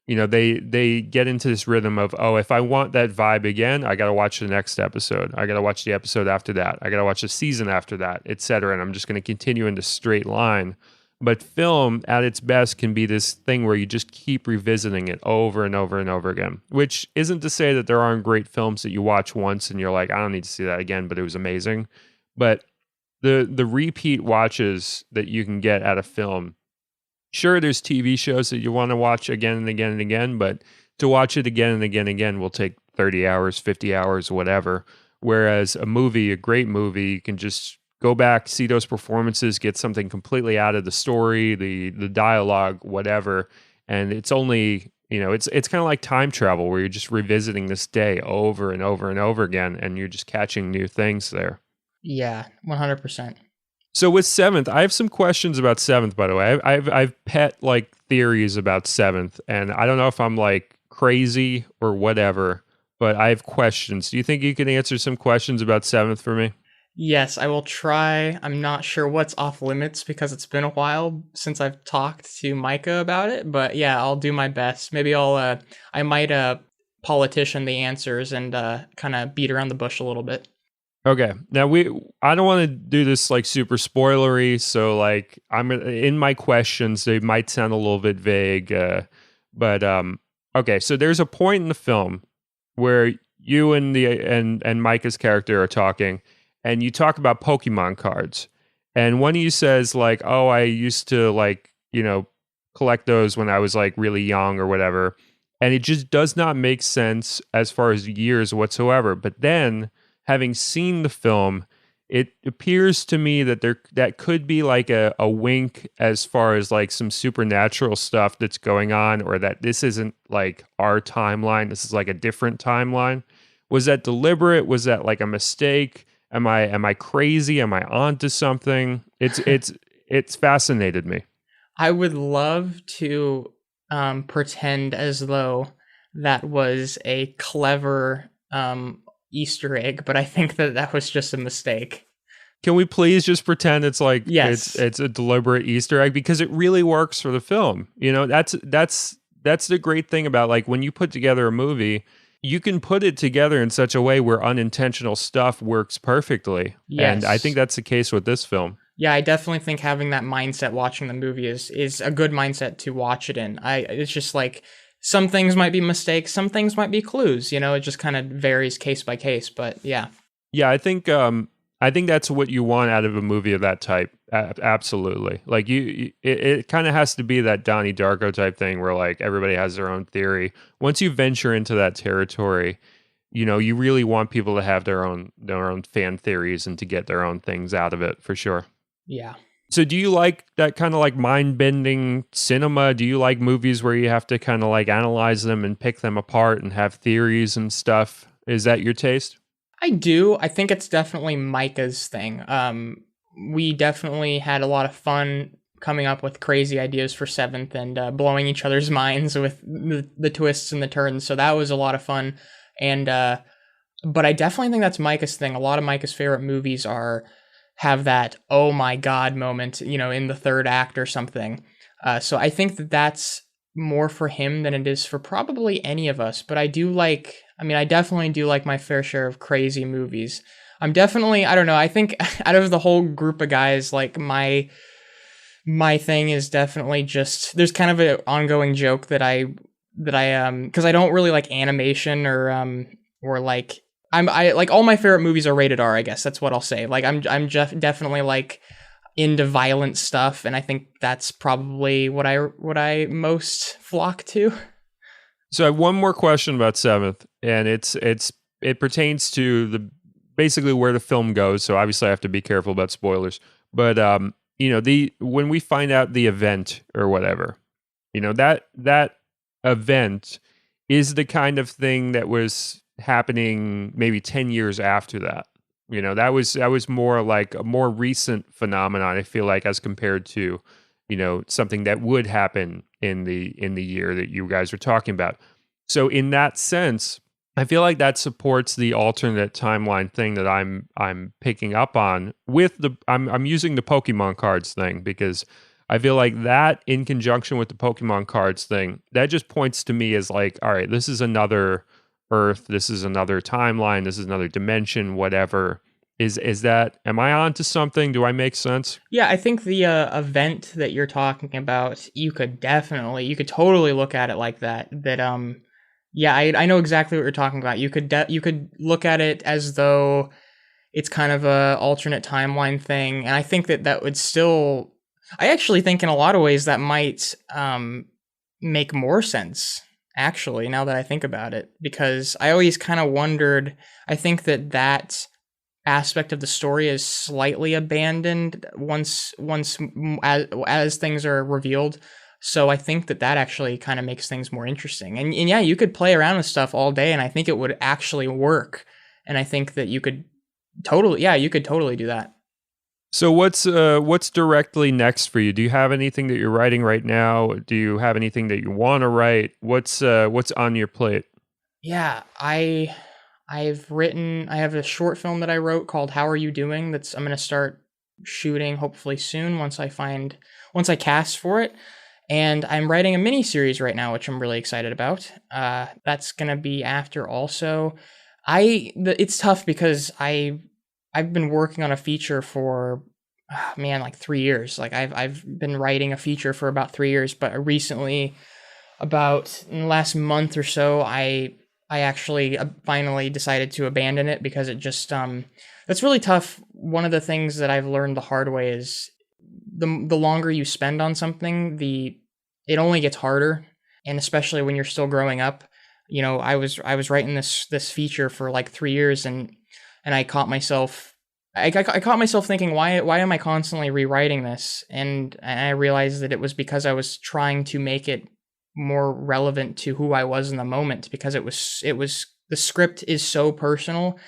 S1: they get into this rhythm of, oh, if I want that vibe again, I got to watch the next episode. I got to watch the episode after that. I got to watch the season after that, etc. And I'm just going to continue in this straight line. But film at its best can be this thing where you just keep revisiting it over and over and over again, which isn't to say that there aren't great films that you watch once and you're like, I don't need to see that again, but it was amazing. But the repeat watches that you can get at a film, sure, there's TV shows that you want to watch again and again and again, but to watch it again and again and again will take 30 hours, 50 hours, whatever. Whereas a movie, a great movie, you can just go back, see those performances, get something completely out of the story, the dialogue, whatever. And it's only, it's kind of like time travel, where you're just revisiting this day over and over and over again, and you're just catching new things there.
S2: Yeah, 100%.
S1: So with Seventh, I have some questions about Seventh, by the way. I've pet like theories about Seventh, and I don't know if I'm like crazy or whatever, but I have questions. Do you think you can answer some questions about Seventh for me?
S2: Yes, I will try. I'm not sure what's off limits because it's been a while since I've talked to Micah about it, but yeah, I'll do my best. Maybe I might politician the answers and kind of beat around the bush a little bit.
S1: Okay. Now I don't want to do this like super spoilery, so like I'm in my questions, they might sound a little bit vague, but okay, so there's a point in the film where you and Micah's character are talking, and you talk about Pokemon cards. And one of you says like, "Oh, I used to like, collect those when I was like really young or whatever." And it just does not make sense as far as years whatsoever. But then, having seen the film, it appears to me that that could be like a wink as far as like some supernatural stuff that's going on, or that this isn't like our timeline. This is like a different timeline. Was that deliberate? Was that like a mistake? Am I crazy? Am I onto something? It's it's fascinated me.
S2: I would love to pretend as though that was a clever Easter egg, but I think that that was just a mistake.
S1: Can we please just pretend it's like
S2: Yes.
S1: it's a deliberate Easter egg, because it really works for the film. You know, that's the great thing about, like, when you put together a movie, you can put it together in such a way where unintentional stuff works perfectly. And I think
S2: Yes.
S1: that's the case with this film.
S2: Yeah, I definitely think having that mindset watching the movie is a good mindset to watch it in. It's just like some things might be mistakes, some things might be clues, you know, it just kind of varies case by case, but yeah.
S1: Yeah, I think that's what you want out of a movie of that type. Absolutely. Like it kind of has to be that Donnie Darko type thing where like everybody has their own theory. Once you venture into that territory, you know, you really want people to have their own fan theories and to get their own things out of it, for sure.
S2: Yeah.
S1: So do you like that kind of like mind-bending cinema? Do you like movies where you have to kind of like analyze them and pick them apart and have theories and stuff? Is that your taste?
S2: I do. I think it's definitely Micah's thing. We definitely had a lot of fun coming up with crazy ideas for Seventh and blowing each other's minds with the twists and the turns. So that was a lot of fun. And but I definitely think that's Micah's thing. A lot of Micah's favorite movies are have that oh my god moment, you know, in the third act or something. So I think that that's more for him than it is for probably any of us. But I do like, I mean, I definitely do like my fair share of crazy movies. I'm definitely, I don't know, I think out of the whole group of guys, like my thing is definitely just there's kind of an ongoing joke that I because I don't really like animation or like I like all my favorite movies are rated R, I guess. That's what I'll say. Like definitely like into violent stuff, and I think that's probably what I most flock to.
S1: So I have one more question about Seventh, and it pertains to the basically where the film goes. So obviously I have to be careful about spoilers. But you know, the when we find out the event or whatever, you know, that event is the kind of thing that was happening maybe 10 years after that. You know, that was more like a more recent phenomenon, I feel like, as compared to, you know, something that would happen in the year that you guys are talking about. So in that sense, I feel like that supports the alternate timeline thing that I'm picking up on with I'm using the Pokemon cards thing, because I feel like that in conjunction with the Pokemon cards thing, that just points to me as like, all right, this is another Earth, this is another timeline, this is another dimension, whatever. Is that, am I on to something? Do I make sense?
S2: Yeah, I think the event that you're talking about, you could totally look at it like that. Yeah, I know exactly what you're talking about. You could look at it as though it's kind of a alternate timeline thing, and I think that that would still. I actually think in a lot of ways that might make more sense. Actually, now that I think about it, because I always kind of wondered. I think that that aspect of the story is slightly abandoned as things are revealed. So I think that that actually kind of makes things more interesting. And yeah, you could play around with stuff all day, and I think it would actually work. And I think that you could you could totally do that.
S1: So what's directly next for you? Do you have anything that you're writing right now? Do you have anything that you want to write? What's on your plate?
S2: Yeah, I have a short film that I wrote called How Are You Doing? That's I'm gonna start shooting hopefully soon once I cast for it. And I'm writing a mini series right now, which I'm really excited about. That's gonna be after also. It's tough because I've been working on a feature for man, like 3 years. Like I've been writing a feature for about 3 years, but recently, about in the last month or so, I actually finally decided to abandon it because it just that's really tough. One of the things that I've learned the hard way is the longer you spend on something, it only gets harder, and especially when you're still growing up. You know, I was writing this feature for like 3 years, and I caught myself. I caught myself thinking, why am I constantly rewriting this? And I realized that it was because I was trying to make it more relevant to who I was in the moment, because it was the script is so personal,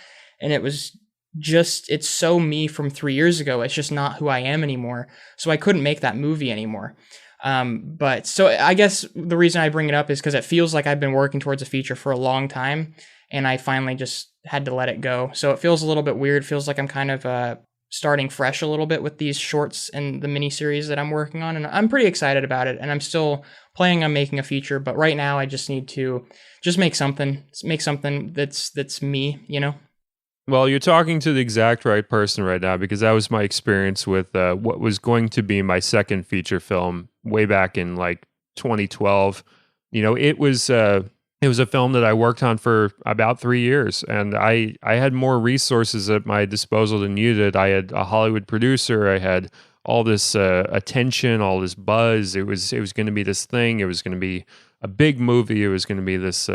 S2: and it was just, it's so me from 3 years ago. It's just not who I am anymore. So I couldn't make that movie anymore. But so I guess the reason I bring it up is because it feels like I've been working towards a feature for a long time, and I finally just had to let it go. So it feels a little bit weird. Feels like I'm kind of starting fresh a little bit with these shorts and the mini series that I'm working on, and I'm pretty excited about it. And I'm still planning on making a feature, but right now I just need to just make something that's me, you know.
S1: Well, you're talking to the exact right person right now, because that was my experience with what was going to be my second feature film way back in like 2012. You know, it was a film that I worked on for about 3 years, and I had more resources at my disposal than you did. I had a Hollywood producer. I had all this attention, all this buzz. It was going to be this thing. It was going to be a big movie. It was going to be this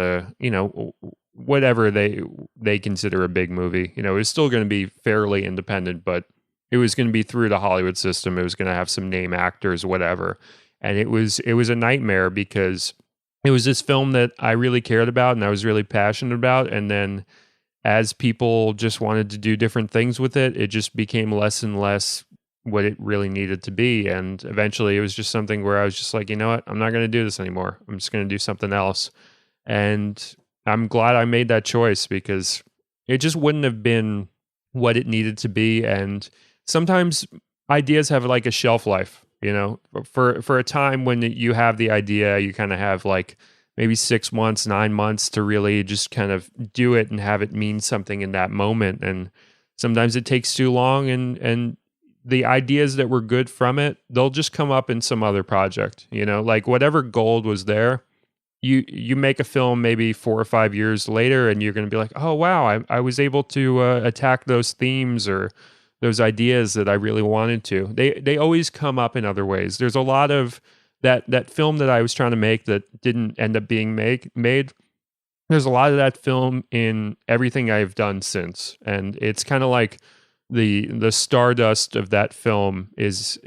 S1: whatever they consider a big movie. You know, it was still going to be fairly independent, but it was going to be through the Hollywood system. It was going to have some name actors, whatever. And it was a nightmare, because it was this film that I really cared about and I was really passionate about. And then as people just wanted to do different things with it, it just became less and less what it really needed to be. And eventually it was just something where I was just like, you know what? I'm not going to do this anymore. I'm just going to do something else. And I'm glad I made that choice, because it just wouldn't have been what it needed to be. And sometimes ideas have like a shelf life, you know, for a time when you have the idea, you kind of have like maybe 6 months, 9 months to really just kind of do it and have it mean something in that moment. And sometimes it takes too long, and the ideas that were good from it, they'll just come up in some other project, you know, like whatever gold was there. You make a film maybe 4 or 5 years later, and you're going to be like, oh wow, I was able to attack those themes or those ideas that I really wanted to. They always come up in other ways. There's a lot of that film that I was trying to make that didn't end up being made. There's a lot of that film in everything I've done since, and it's kind of like the stardust of that film is,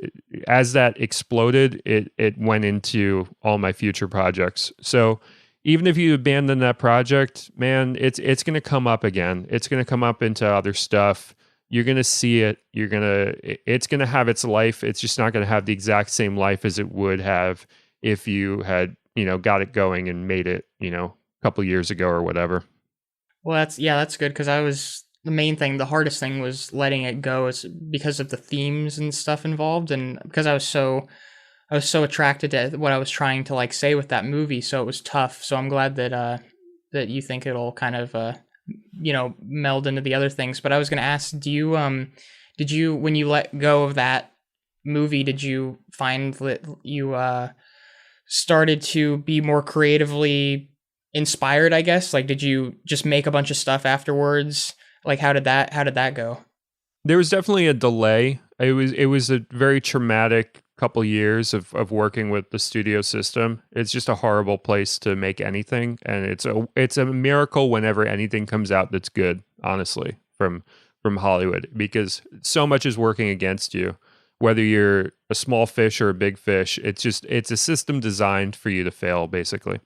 S1: as that exploded, it went into all my future projects. So even if you abandon that project, man, it's going to come up again. It's going to come up into other stuff. You're going to see it. It's going to have its life. It's just not going to have the exact same life as it would have if you had, you know, got it going and made it, you know, a couple years ago or whatever.
S2: Well, that's good, because I was the main thing. The hardest thing was letting it go, is because of the themes and stuff involved, and because I was so attracted to what I was trying to like say with that movie. So it was tough. So I'm glad that you think it'll kind of meld into the other things. But I was gonna ask, did you, when you let go of that movie, did you find that you started to be more creatively inspired, I guess? Like, did you just make a bunch of stuff afterwards? Like, how did that go?
S1: There was definitely a delay. It was a very traumatic couple years of working with the studio system. It's just a horrible place to make anything, and it's a miracle whenever anything comes out that's good, honestly, from Hollywood, because so much is working against you. Whether you're a small fish or a big fish, it's a system designed for you to fail, basically.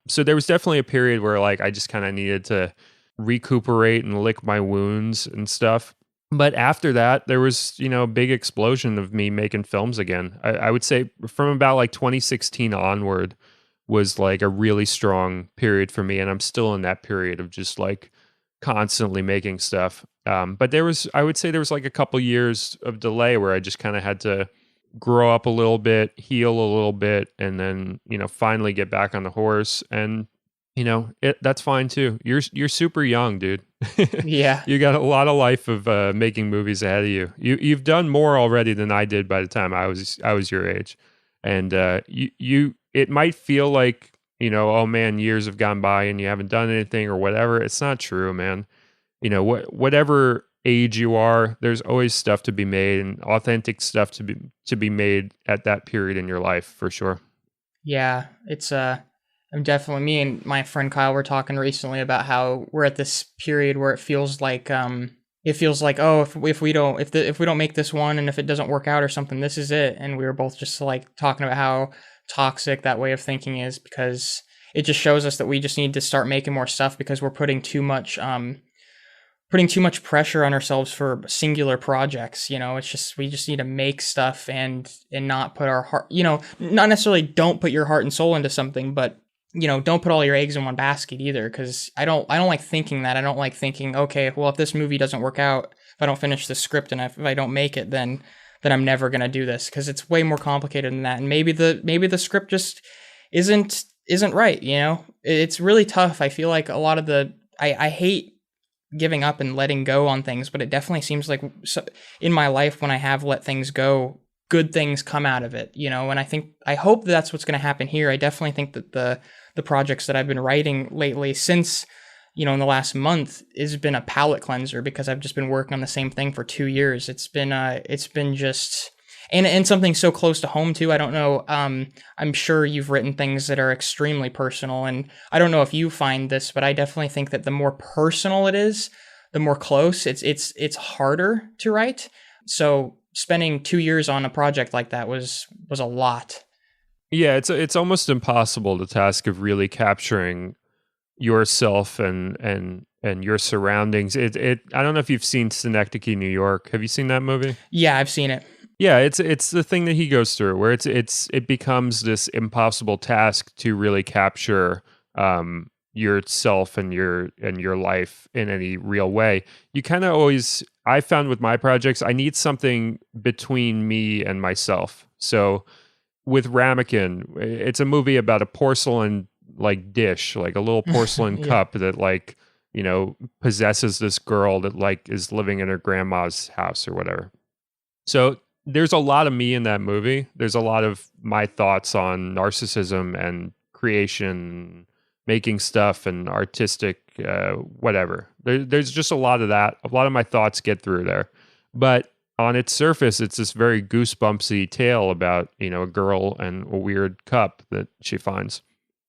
S1: So there was definitely a period where like I just kind of needed to recuperate and lick my wounds and stuff. But after that, there was, you know, a big explosion of me making films again. I would say from about like 2016 onward was like a really strong period for me. And I'm still in that period of just like constantly making stuff. But I would say there was like a couple years of delay where I just kind of had to grow up a little bit, heal a little bit, and then, you know, finally get back on the horse. And, you know, that's fine too. You're super young, dude.
S2: Yeah.
S1: You got a lot of life of making movies ahead of you. You've done more already than I did by the time I was your age, and you it might feel like, you know, oh man, years have gone by and you haven't done anything or whatever. It's not true, man. You know, whatever age you are, there's always stuff to be made, and authentic stuff to be made at that period in your life, for sure.
S2: Yeah, it's I'm definitely, me and my friend Kyle were talking recently about how we're at this period where it feels like oh, if we don't make this one, and if it doesn't work out or something, this is it. And we were both just like talking about how toxic that way of thinking is, because it just shows us that we just need to start making more stuff, because we're putting too much putting too much pressure on ourselves for singular projects. It's just, we just need to make stuff and not put our heart, not necessarily don't put your heart and soul into something, but don't put all your eggs in one basket either. Cause I don't like thinking that. I don't like thinking, okay, well, if this movie doesn't work out, if I don't finish the script and if I don't make it, then I'm never going to do this. Cause it's way more complicated than that. And maybe the script just isn't right. It's really tough. I feel like a lot of I hate giving up and letting go on things, but it definitely seems like in my life, when I have let things go, good things come out of it, and I hope that's what's going to happen here. I definitely think that the projects that I've been writing lately, since, in the last month, has been a palate cleanser, because I've just been working on the same thing for 2 years. It's been just, and something so close to home too. I don't know. I'm sure you've written things that are extremely personal, and I don't know if you find this, but I definitely think that the more personal it is, the more close it's harder to write. So spending 2 years on a project like that was a lot.
S1: Yeah, it's almost impossible, the task of really capturing yourself and your surroundings. I don't know if you've seen Synecdoche, New York. Have you seen that movie?
S2: Yeah, I've seen it.
S1: Yeah, it's the thing that he goes through, where it becomes this impossible task to really capture yourself and your life in any real way. You kind of always, I found with my projects, I need something between me and myself. So with Ramekin, it's a movie about a porcelain like dish, like a little porcelain
S2: Yeah.
S1: cup that like, possesses this girl that like is living in her grandma's house or whatever. So there's a lot of me in that movie. There's a lot of my thoughts on narcissism and creation, making stuff and artistic, whatever. There's just a lot of that. A lot of my thoughts get through there. But on its surface, it's this very goosebumpsy tale about, a girl and a weird cup that she finds.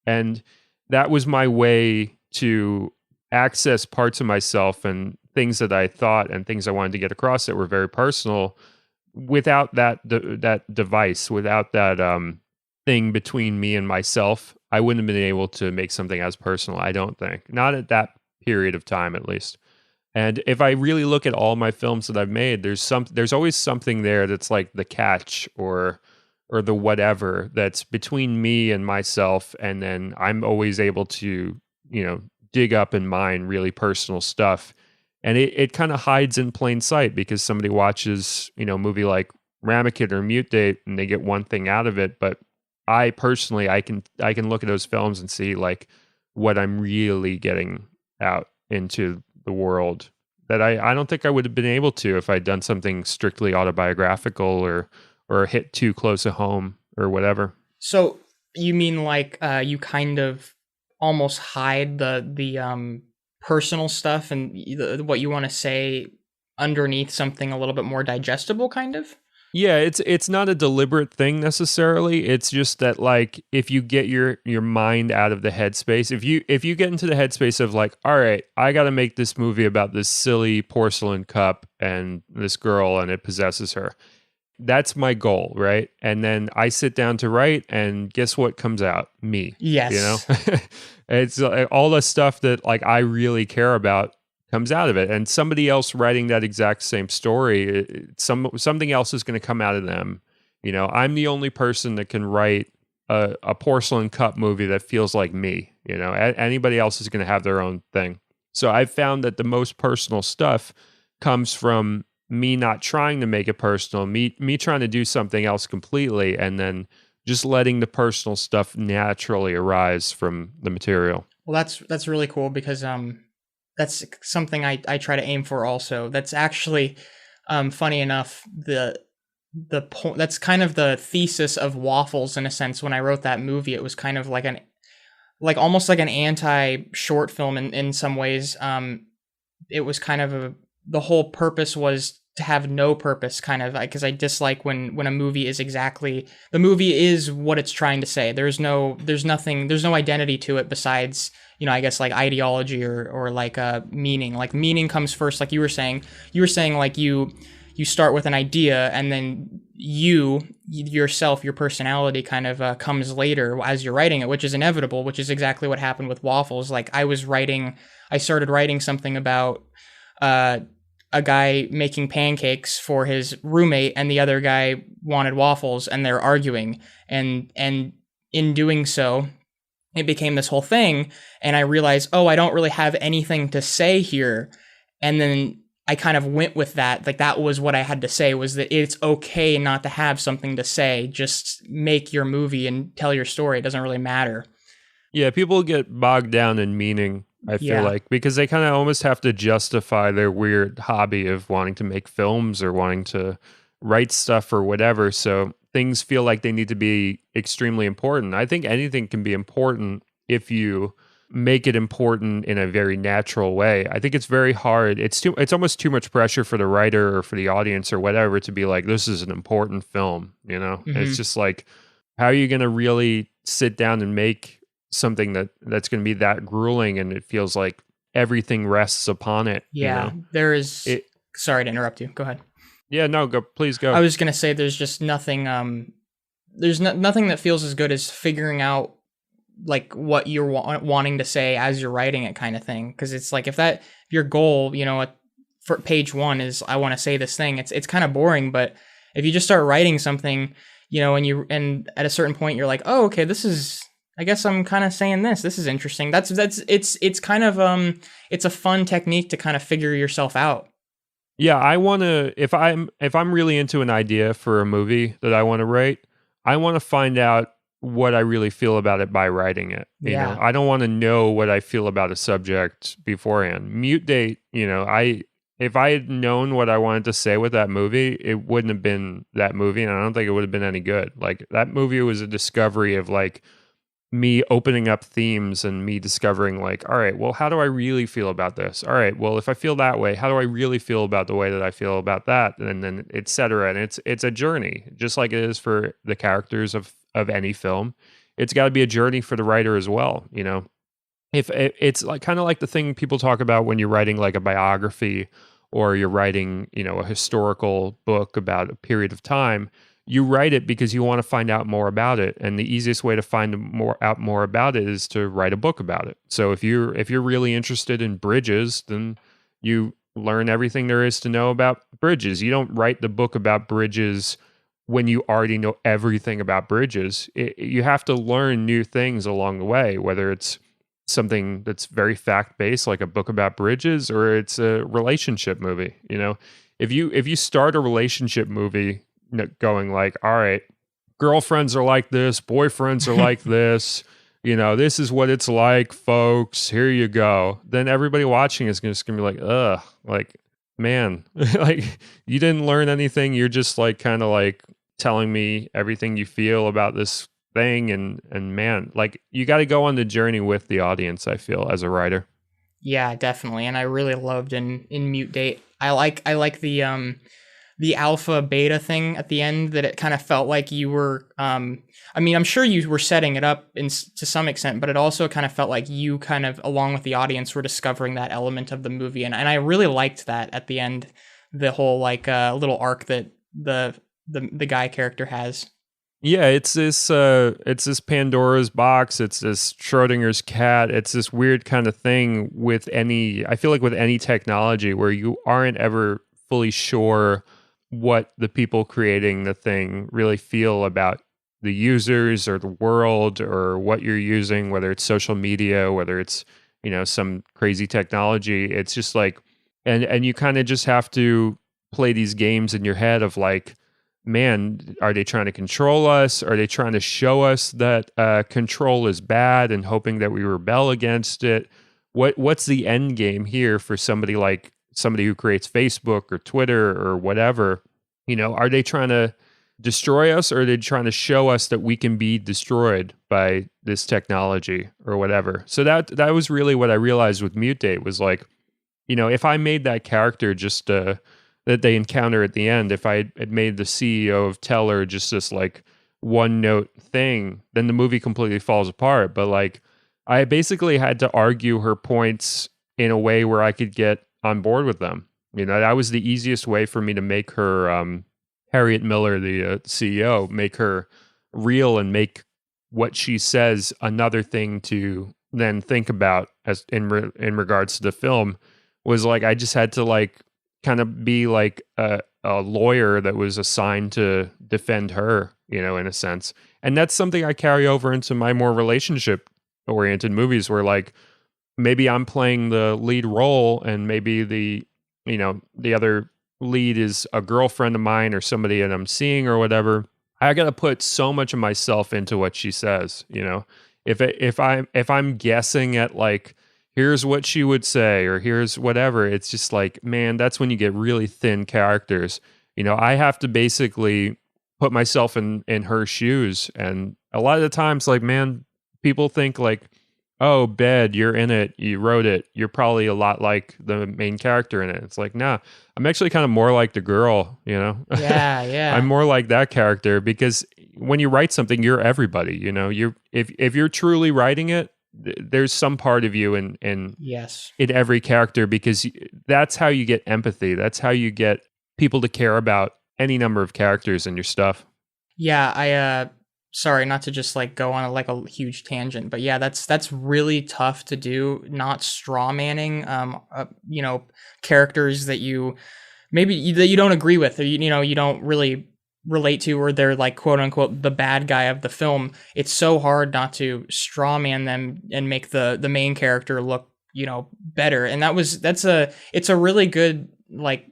S1: And that was my way to access parts of myself and things that I thought and things I wanted to get across that were very personal, without that device, without that thing between me and myself. I wouldn't have been able to make something as personal, I don't think. Not at that period of time, at least. And if I really look at all my films that I've made, there's always something there that's like the catch or the whatever that's between me and myself, and then I'm always able to, dig up and mine really personal stuff. And it kind of hides in plain sight, because somebody watches, a movie like Ramekin or Mute Date and they get one thing out of it. But I personally, I can look at those films and see like what I'm really getting out into the world that I don't think I would have been able to if I'd done something strictly autobiographical or hit too close to home or whatever.
S2: So you mean like you kind of almost hide the personal stuff and what you want to say underneath something a little bit more digestible, kind of?
S1: Yeah, it's not a deliberate thing necessarily. It's just that like if you get your mind out of the headspace, if you get into the headspace of like, all right, I got to make this movie about this silly porcelain cup and this girl and it possesses her. That's my goal, right? And then I sit down to write, and guess what comes out? Me.
S2: Yes.
S1: It's all the stuff that like I really care about comes out of it, and somebody else writing that exact same story, something else is going to come out of them. I'm the only person that can write a porcelain cup movie that feels like me. Anybody else is going to have their own thing. So I've found that the most personal stuff comes from me not trying to make it personal, me trying to do something else completely, and then just letting the personal stuff naturally arise from the material.
S2: Well, that's really cool, because that's something I try to aim for also. That's actually funny enough, the point, that's kind of the thesis of Waffles in a sense. When I wrote that movie, it was kind of like almost like an anti-short film in some ways. It was kind of the whole purpose was to have no purpose, kind of, because I dislike when a movie is exactly, the movie is what it's trying to say. There's no identity to it besides, I guess like ideology or like meaning. Like meaning comes first, like you were saying like you start with an idea, and then yourself, your personality kind of comes later as you're writing it, which is inevitable, which is exactly what happened with Waffles. Like I started writing something about uh, a guy making pancakes for his roommate, and the other guy wanted waffles, and they're arguing, and in doing so, it became this whole thing, and I realized, oh, I don't really have anything to say here, and then I kind of went with that. Like, that was what I had to say, was that it's okay not to have something to say. Just make your movie and tell your story. It doesn't really matter.
S1: Yeah, people get bogged down in meaning, I feel
S2: Yeah.
S1: like, because they kind of almost have to justify their weird hobby of wanting to make films or wanting to write stuff or whatever. So things feel like they need to be extremely important. I think anything can be important if you make it important in a very natural way. I think it's very hard. It's almost too much pressure for the writer or for the audience or whatever to be like, this is an important film, you know? And it's
S2: Hmm.
S1: just like, how are you going to really sit down and make something that's going to be that grueling, and it feels like everything rests upon it, you
S2: Yeah.
S1: know?
S2: There is.
S1: It
S2: Sorry to interrupt you. Go ahead.
S1: Yeah, no, go, please
S2: I
S1: go.
S2: was gonna say there's just nothing. There's nothing that feels as good as figuring out like what you're wanting to say as you're writing it, kind of thing. Because it's like, if your goal, for page one is, I want to say this thing, it's kind of boring. But if you just start writing something, and at a certain point you're like, oh, okay, this is, I guess I'm kind of saying this. This is interesting. It's kind of it's a fun technique to kind of figure yourself out.
S1: Yeah, I want to, if I'm really into an idea for a movie that I want to write, I want to find out what I really feel about it by writing it. You know,
S2: Yeah.
S1: I don't want to know what I feel about a subject beforehand. Mute Date, if I had known what I wanted to say with that movie, it wouldn't have been that movie, and I don't think it would have been any good. Like, that movie was a discovery of like me opening up themes and me discovering like, all right, well, how do I really feel about this? All right, well, if I feel that way, how do I really feel about the way that I feel about that? And then et cetera. And it's a journey, just like it is for the characters of any film. It's got to be a journey for the writer as well. You know, if it's like kind of like the thing people talk about when you're writing like a biography, or you're writing, a historical book about a period of time. You write it because you want to find out more about it, and the easiest way to find more about it is to write a book about it. So if you're really interested in bridges, then you learn everything there is to know about bridges. You don't write the book about bridges when you already know everything about bridges. You have to learn new things along the way, whether it's something that's very fact based, like a book about bridges, or it's a relationship movie. If you start a relationship movie going like, all right, girlfriends are like this, boyfriends are like this, this is what it's like, folks, here you go, then everybody watching is just gonna be like, ugh, like, man, like, you didn't learn anything. You're just like kind of like telling me everything you feel about this thing, and man, like, you got to go on the journey with the audience, I feel, as a writer.
S2: Yeah, definitely. And I really loved in Mute Date. I like the alpha beta thing at the end, that it kind of felt like you were I mean, I'm sure you were setting it up to some extent, but it also kind of felt like you kind of, along with the audience, were discovering that element of the movie, and I really liked that at the end, the whole like little arc that the guy character has.
S1: Yeah, it's this Pandora's box, it's this Schrodinger's cat, it's this weird kind of thing with I feel like with any technology, where you aren't ever fully sure what the people creating the thing really feel about the users or the world or what you're using, whether it's social media, whether it's, some crazy technology. It's just like, and you kind of just have to play these games in your head of like, man, are they trying to control us? Are they trying to show us that control is bad and hoping that we rebel against it? What's the end game here for somebody who creates Facebook or Twitter or whatever? Are they trying to destroy us, or are they trying to show us that we can be destroyed by this technology or whatever? So that was really what I realized with Mute Date, was like, if I made that character just that they encounter at the end, if I had made the CEO of Teller just this like one note thing, then the movie completely falls apart. But like, I basically had to argue her points in a way where I could get on board with them. That was the easiest way for me to make her, Harriet Miller, the CEO, make her real and make what she says another thing to then think about as in regards to the film, was like I just had to like kind of be like a lawyer that was assigned to defend her, you know, in a sense. And that's something I carry over into my more relationship oriented movies where like maybe I'm playing the lead role and maybe the other lead is a girlfriend of mine or somebody that I'm seeing or whatever. I got to put so much of myself into what she says, you know. If I'm guessing at like here's what she would say or here's whatever, it's just like, man, that's when you get really thin characters. You know, I have to basically put myself in her shoes, and a lot of the times like, man, people think like, oh, Bed, you're in it, you wrote it, you're probably a lot like the main character in it. It's like, nah, I'm actually kind of more like the girl, you know?
S2: Yeah,
S1: I'm
S2: yeah.
S1: more like that character because when you write something, you're everybody, you know? If you're truly writing it, there's some part of you
S2: Yes.
S1: in every character because that's how you get empathy. That's how you get people to care about any number of characters in your stuff.
S2: Yeah, sorry, not to just like go on like a huge tangent, but yeah, that's really tough to do, not straw manning you know, characters that you that you don't agree with, or you know, you don't really relate to, or they're like quote unquote the bad guy of the film. It's so hard not to straw man them and make the main character look, you know, better. And it's a really good like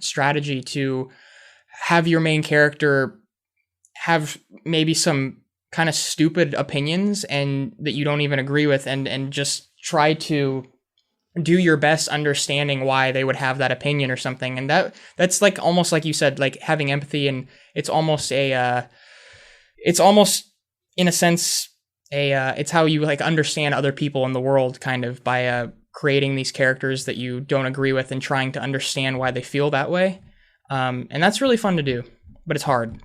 S2: strategy to have your main character have maybe some kind of stupid opinions and that you don't even agree with, and just try to do your best understanding why they would have that opinion or something. And that's like almost like you said, like having empathy. And it's almost it's almost in a sense it's how you like understand other people in the world, kind of by creating these characters that you don't agree with and trying to understand why they feel that way. And that's really fun to do, but it's hard.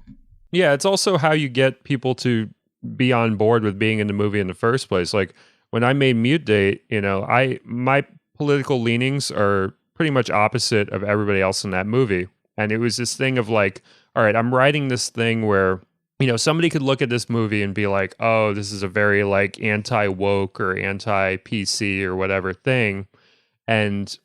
S1: Yeah, it's also how you get people to be on board with being in the movie in the first place. Like when I made Mute Date, you know, my political leanings are pretty much opposite of everybody else in that movie. And it was this thing of like, all right, I'm writing this thing where, you know, somebody could look at this movie and be like, oh, this is a very like anti-woke or anti-PC or whatever thing. And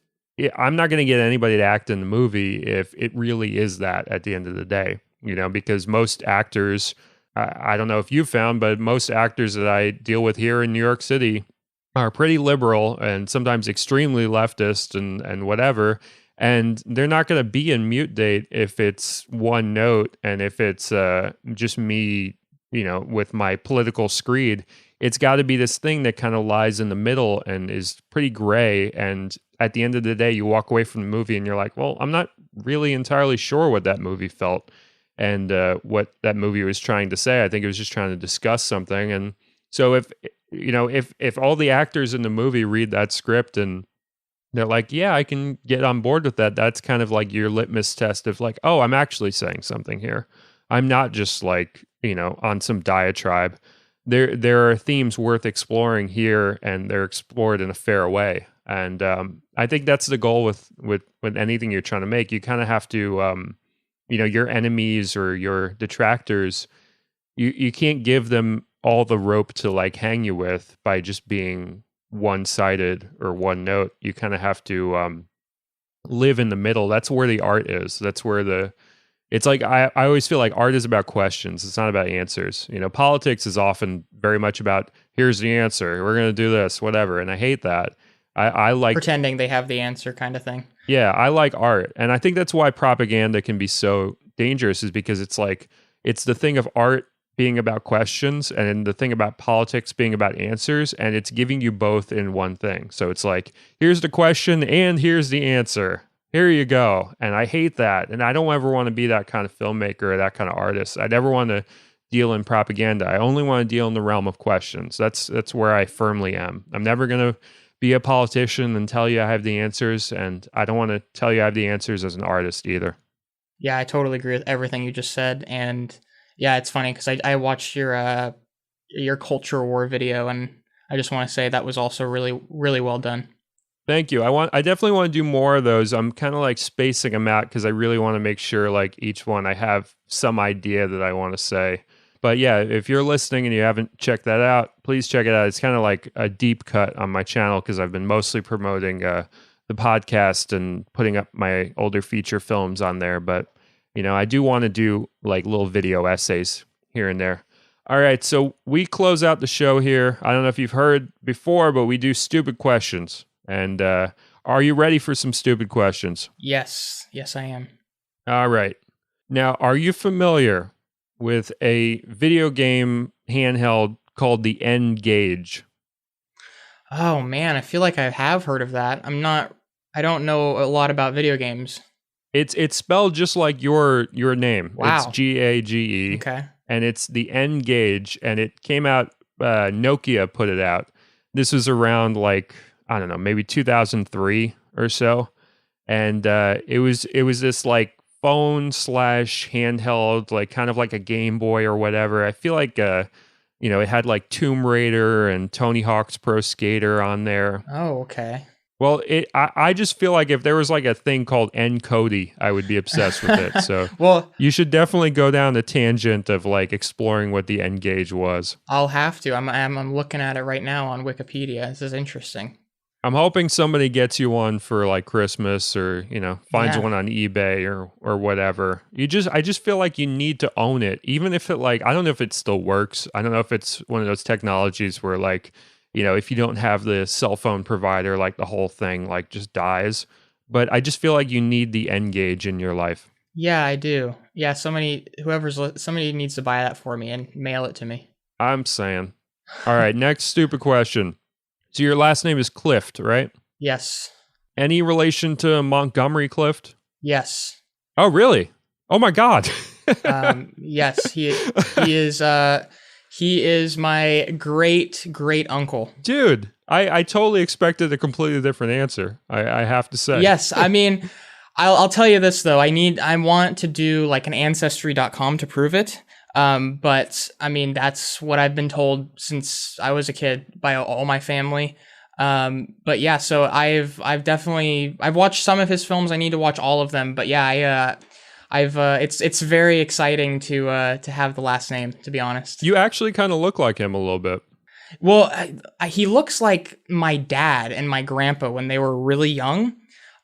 S1: I'm not going to get anybody to act in the movie if it really is that at the end of the day, you know, because most actors, I don't know if you've found, but most actors that I deal with here in New York City are pretty liberal and sometimes extremely leftist and whatever. And they're not going to be in Mute Date if it's one note and if it's just me, you know, with my political screed. It's got to be this thing that kind of lies in the middle and is pretty gray. And at the end of the day, you walk away from the movie and you're like, well, I'm not really entirely sure what that movie felt and what that movie was trying to say. I think it was just trying to discuss something. And so if, you know, if all the actors in the movie read that script and they're like, yeah, I can get on board with that, that's kind of like your litmus test of like, oh, I'm actually saying something here. I'm not just like, you know, on some diatribe. There are themes worth exploring here, and they're explored in a fair way. And I think that's the goal with anything you're trying to make. You kind of have to, you know, your enemies or your detractors, you can't give them all the rope to like hang you with by just being one-sided or one note. You kind of have to live in the middle. That's where the art is. That's where it's like I always feel like art is about questions. It's not about answers. You know, politics is often very much about here's the answer. We're going to do this, whatever. And I hate that. I like
S2: Pretending they have the answer kind of thing.
S1: yeah, I like art. And I think that's why propaganda can be so dangerous is because it's like it's the thing of art being about questions and the thing about politics being about answers, and it's giving you both in one thing. So it's like, here's the question and here's the answer. Here you go. And I hate that. And I don't ever want to be that kind of filmmaker or that kind of artist. I never want to deal in propaganda. I only want to deal in the realm of questions. That's where I firmly am. I'm never going to be a politician and tell you I have the answers, and I don't want to tell you I have the answers as an artist either.
S2: Yeah, I totally agree with everything you just said. And yeah, it's funny because I watched your culture war video, and I just want to say that was also really, really well done.
S1: Thank you. I definitely want to do more of those. I'm kind of like spacing them out because I really want to make sure like each one I have some idea that I want to say. But yeah, if you're listening and you haven't checked that out, please check it out. It's kind of like a deep cut on my channel because I've been mostly promoting the podcast and putting up my older feature films on there. But, I do want to do like little video essays here and there. All right, so we close out the show here. I don't know if you've heard before, but we do stupid questions. And are you ready for some stupid questions?
S2: Yes, I am.
S1: All right. Now, are you familiar with a video game handheld called the Gage?
S2: Oh man, I feel like I have heard of that. I don't know a lot about video games.
S1: It's spelled just like your name.
S2: Wow.
S1: It's Gage.
S2: Okay.
S1: And it's the Gage, and it came out, Nokia put it out. This was around like, I don't know, maybe 2003 or so. And it was this like phone / handheld, like kind of like a Game Boy or whatever. I feel like it had like Tomb Raider and Tony Hawk's Pro Skater on there.
S2: Oh, okay.
S1: Well, I just feel like if there was like a thing called Cody, I would be obsessed with it. So
S2: well,
S1: you should definitely go down the tangent of like exploring what the Gage was.
S2: I'll have to. I'm looking at it right now on Wikipedia. This is interesting.
S1: I'm hoping somebody gets you one for like Christmas, or finds one on eBay or whatever. I just feel like you need to own it, even if it like, I don't know if it still works. I don't know if it's one of those technologies where like, if you don't have the cell phone provider, like the whole thing like just dies. But I just feel like you need the Gage in your life.
S2: Yeah, I do. Yeah, somebody needs to buy that for me and mail it to me.
S1: I'm saying. All right, next stupid question. So your last name is Clift, right?
S2: Yes. Any
S1: Any relation to Montgomery Clift?
S2: Yes.
S1: Oh, really? Oh my God.
S2: Yes, he is. He is my great uncle.
S1: Dude, I totally expected a completely different answer. I have to say.
S2: Yes, I mean, I'll tell you this though. I want to do like an ancestry.com to prove it. But I mean, that's what I've been told since I was a kid by all my family. But yeah, so I've watched some of his films. I need to watch all of them. But yeah, it's very exciting to have the last name, to be honest.
S1: You actually kind of look like him a little bit.
S2: Well, he looks like my dad and my grandpa when they were really young.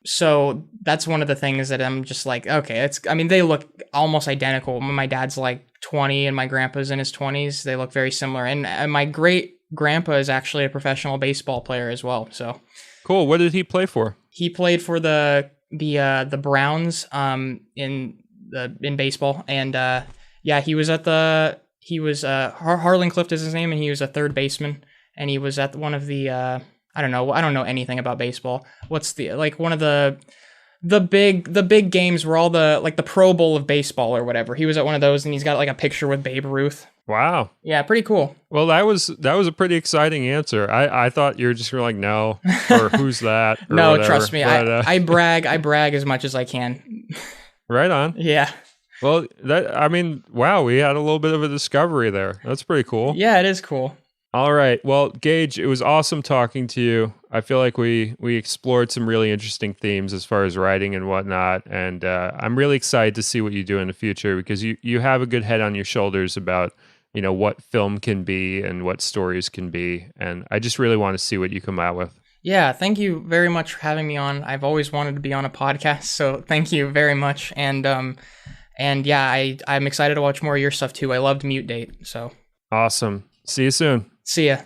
S2: So that's one of the things that I'm just like, okay, they look almost identical. My dad's like 20 and my grandpa's in his 20s. They look very similar. And my great grandpa is actually a professional baseball player as well. So
S1: cool. What did he play for?
S2: He played for the Browns in baseball. And yeah, Harlan Clift is his name, and he was a third baseman, and he was at one of the I don't know anything about baseball. What's one of the big games where all the Pro Bowl of baseball or whatever. He was at one of those, and he's got like a picture with Babe Ruth.
S1: Wow.
S2: Yeah, pretty cool.
S1: Well, that was a pretty exciting answer. I thought you were just like, no, or who's that? Or
S2: no,
S1: whatever.
S2: Trust me. But, I brag as much as I can.
S1: Right on.
S2: Yeah.
S1: Well, wow, we had a little bit of a discovery there. That's pretty cool.
S2: Yeah, it is cool.
S1: All right. Well, Gage, it was awesome talking to you. I feel like we explored some really interesting themes as far as writing and whatnot. And I'm really excited to see what you do in the future, because you have a good head on your shoulders about, what film can be and what stories can be. And I just really want to see what you come out with.
S2: Yeah, thank you very much for having me on. I've always wanted to be on a podcast, so thank you very much. And yeah, I'm excited to watch more of your stuff too. I loved Mute Date, so.
S1: Awesome. See you soon.
S2: See ya.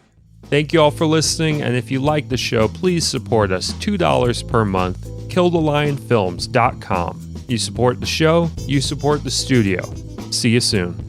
S1: Thank you all for listening, and if you like the show, please support us. $2 per month. KillTheLionFilms.com. You support the show, you support the studio. See you soon.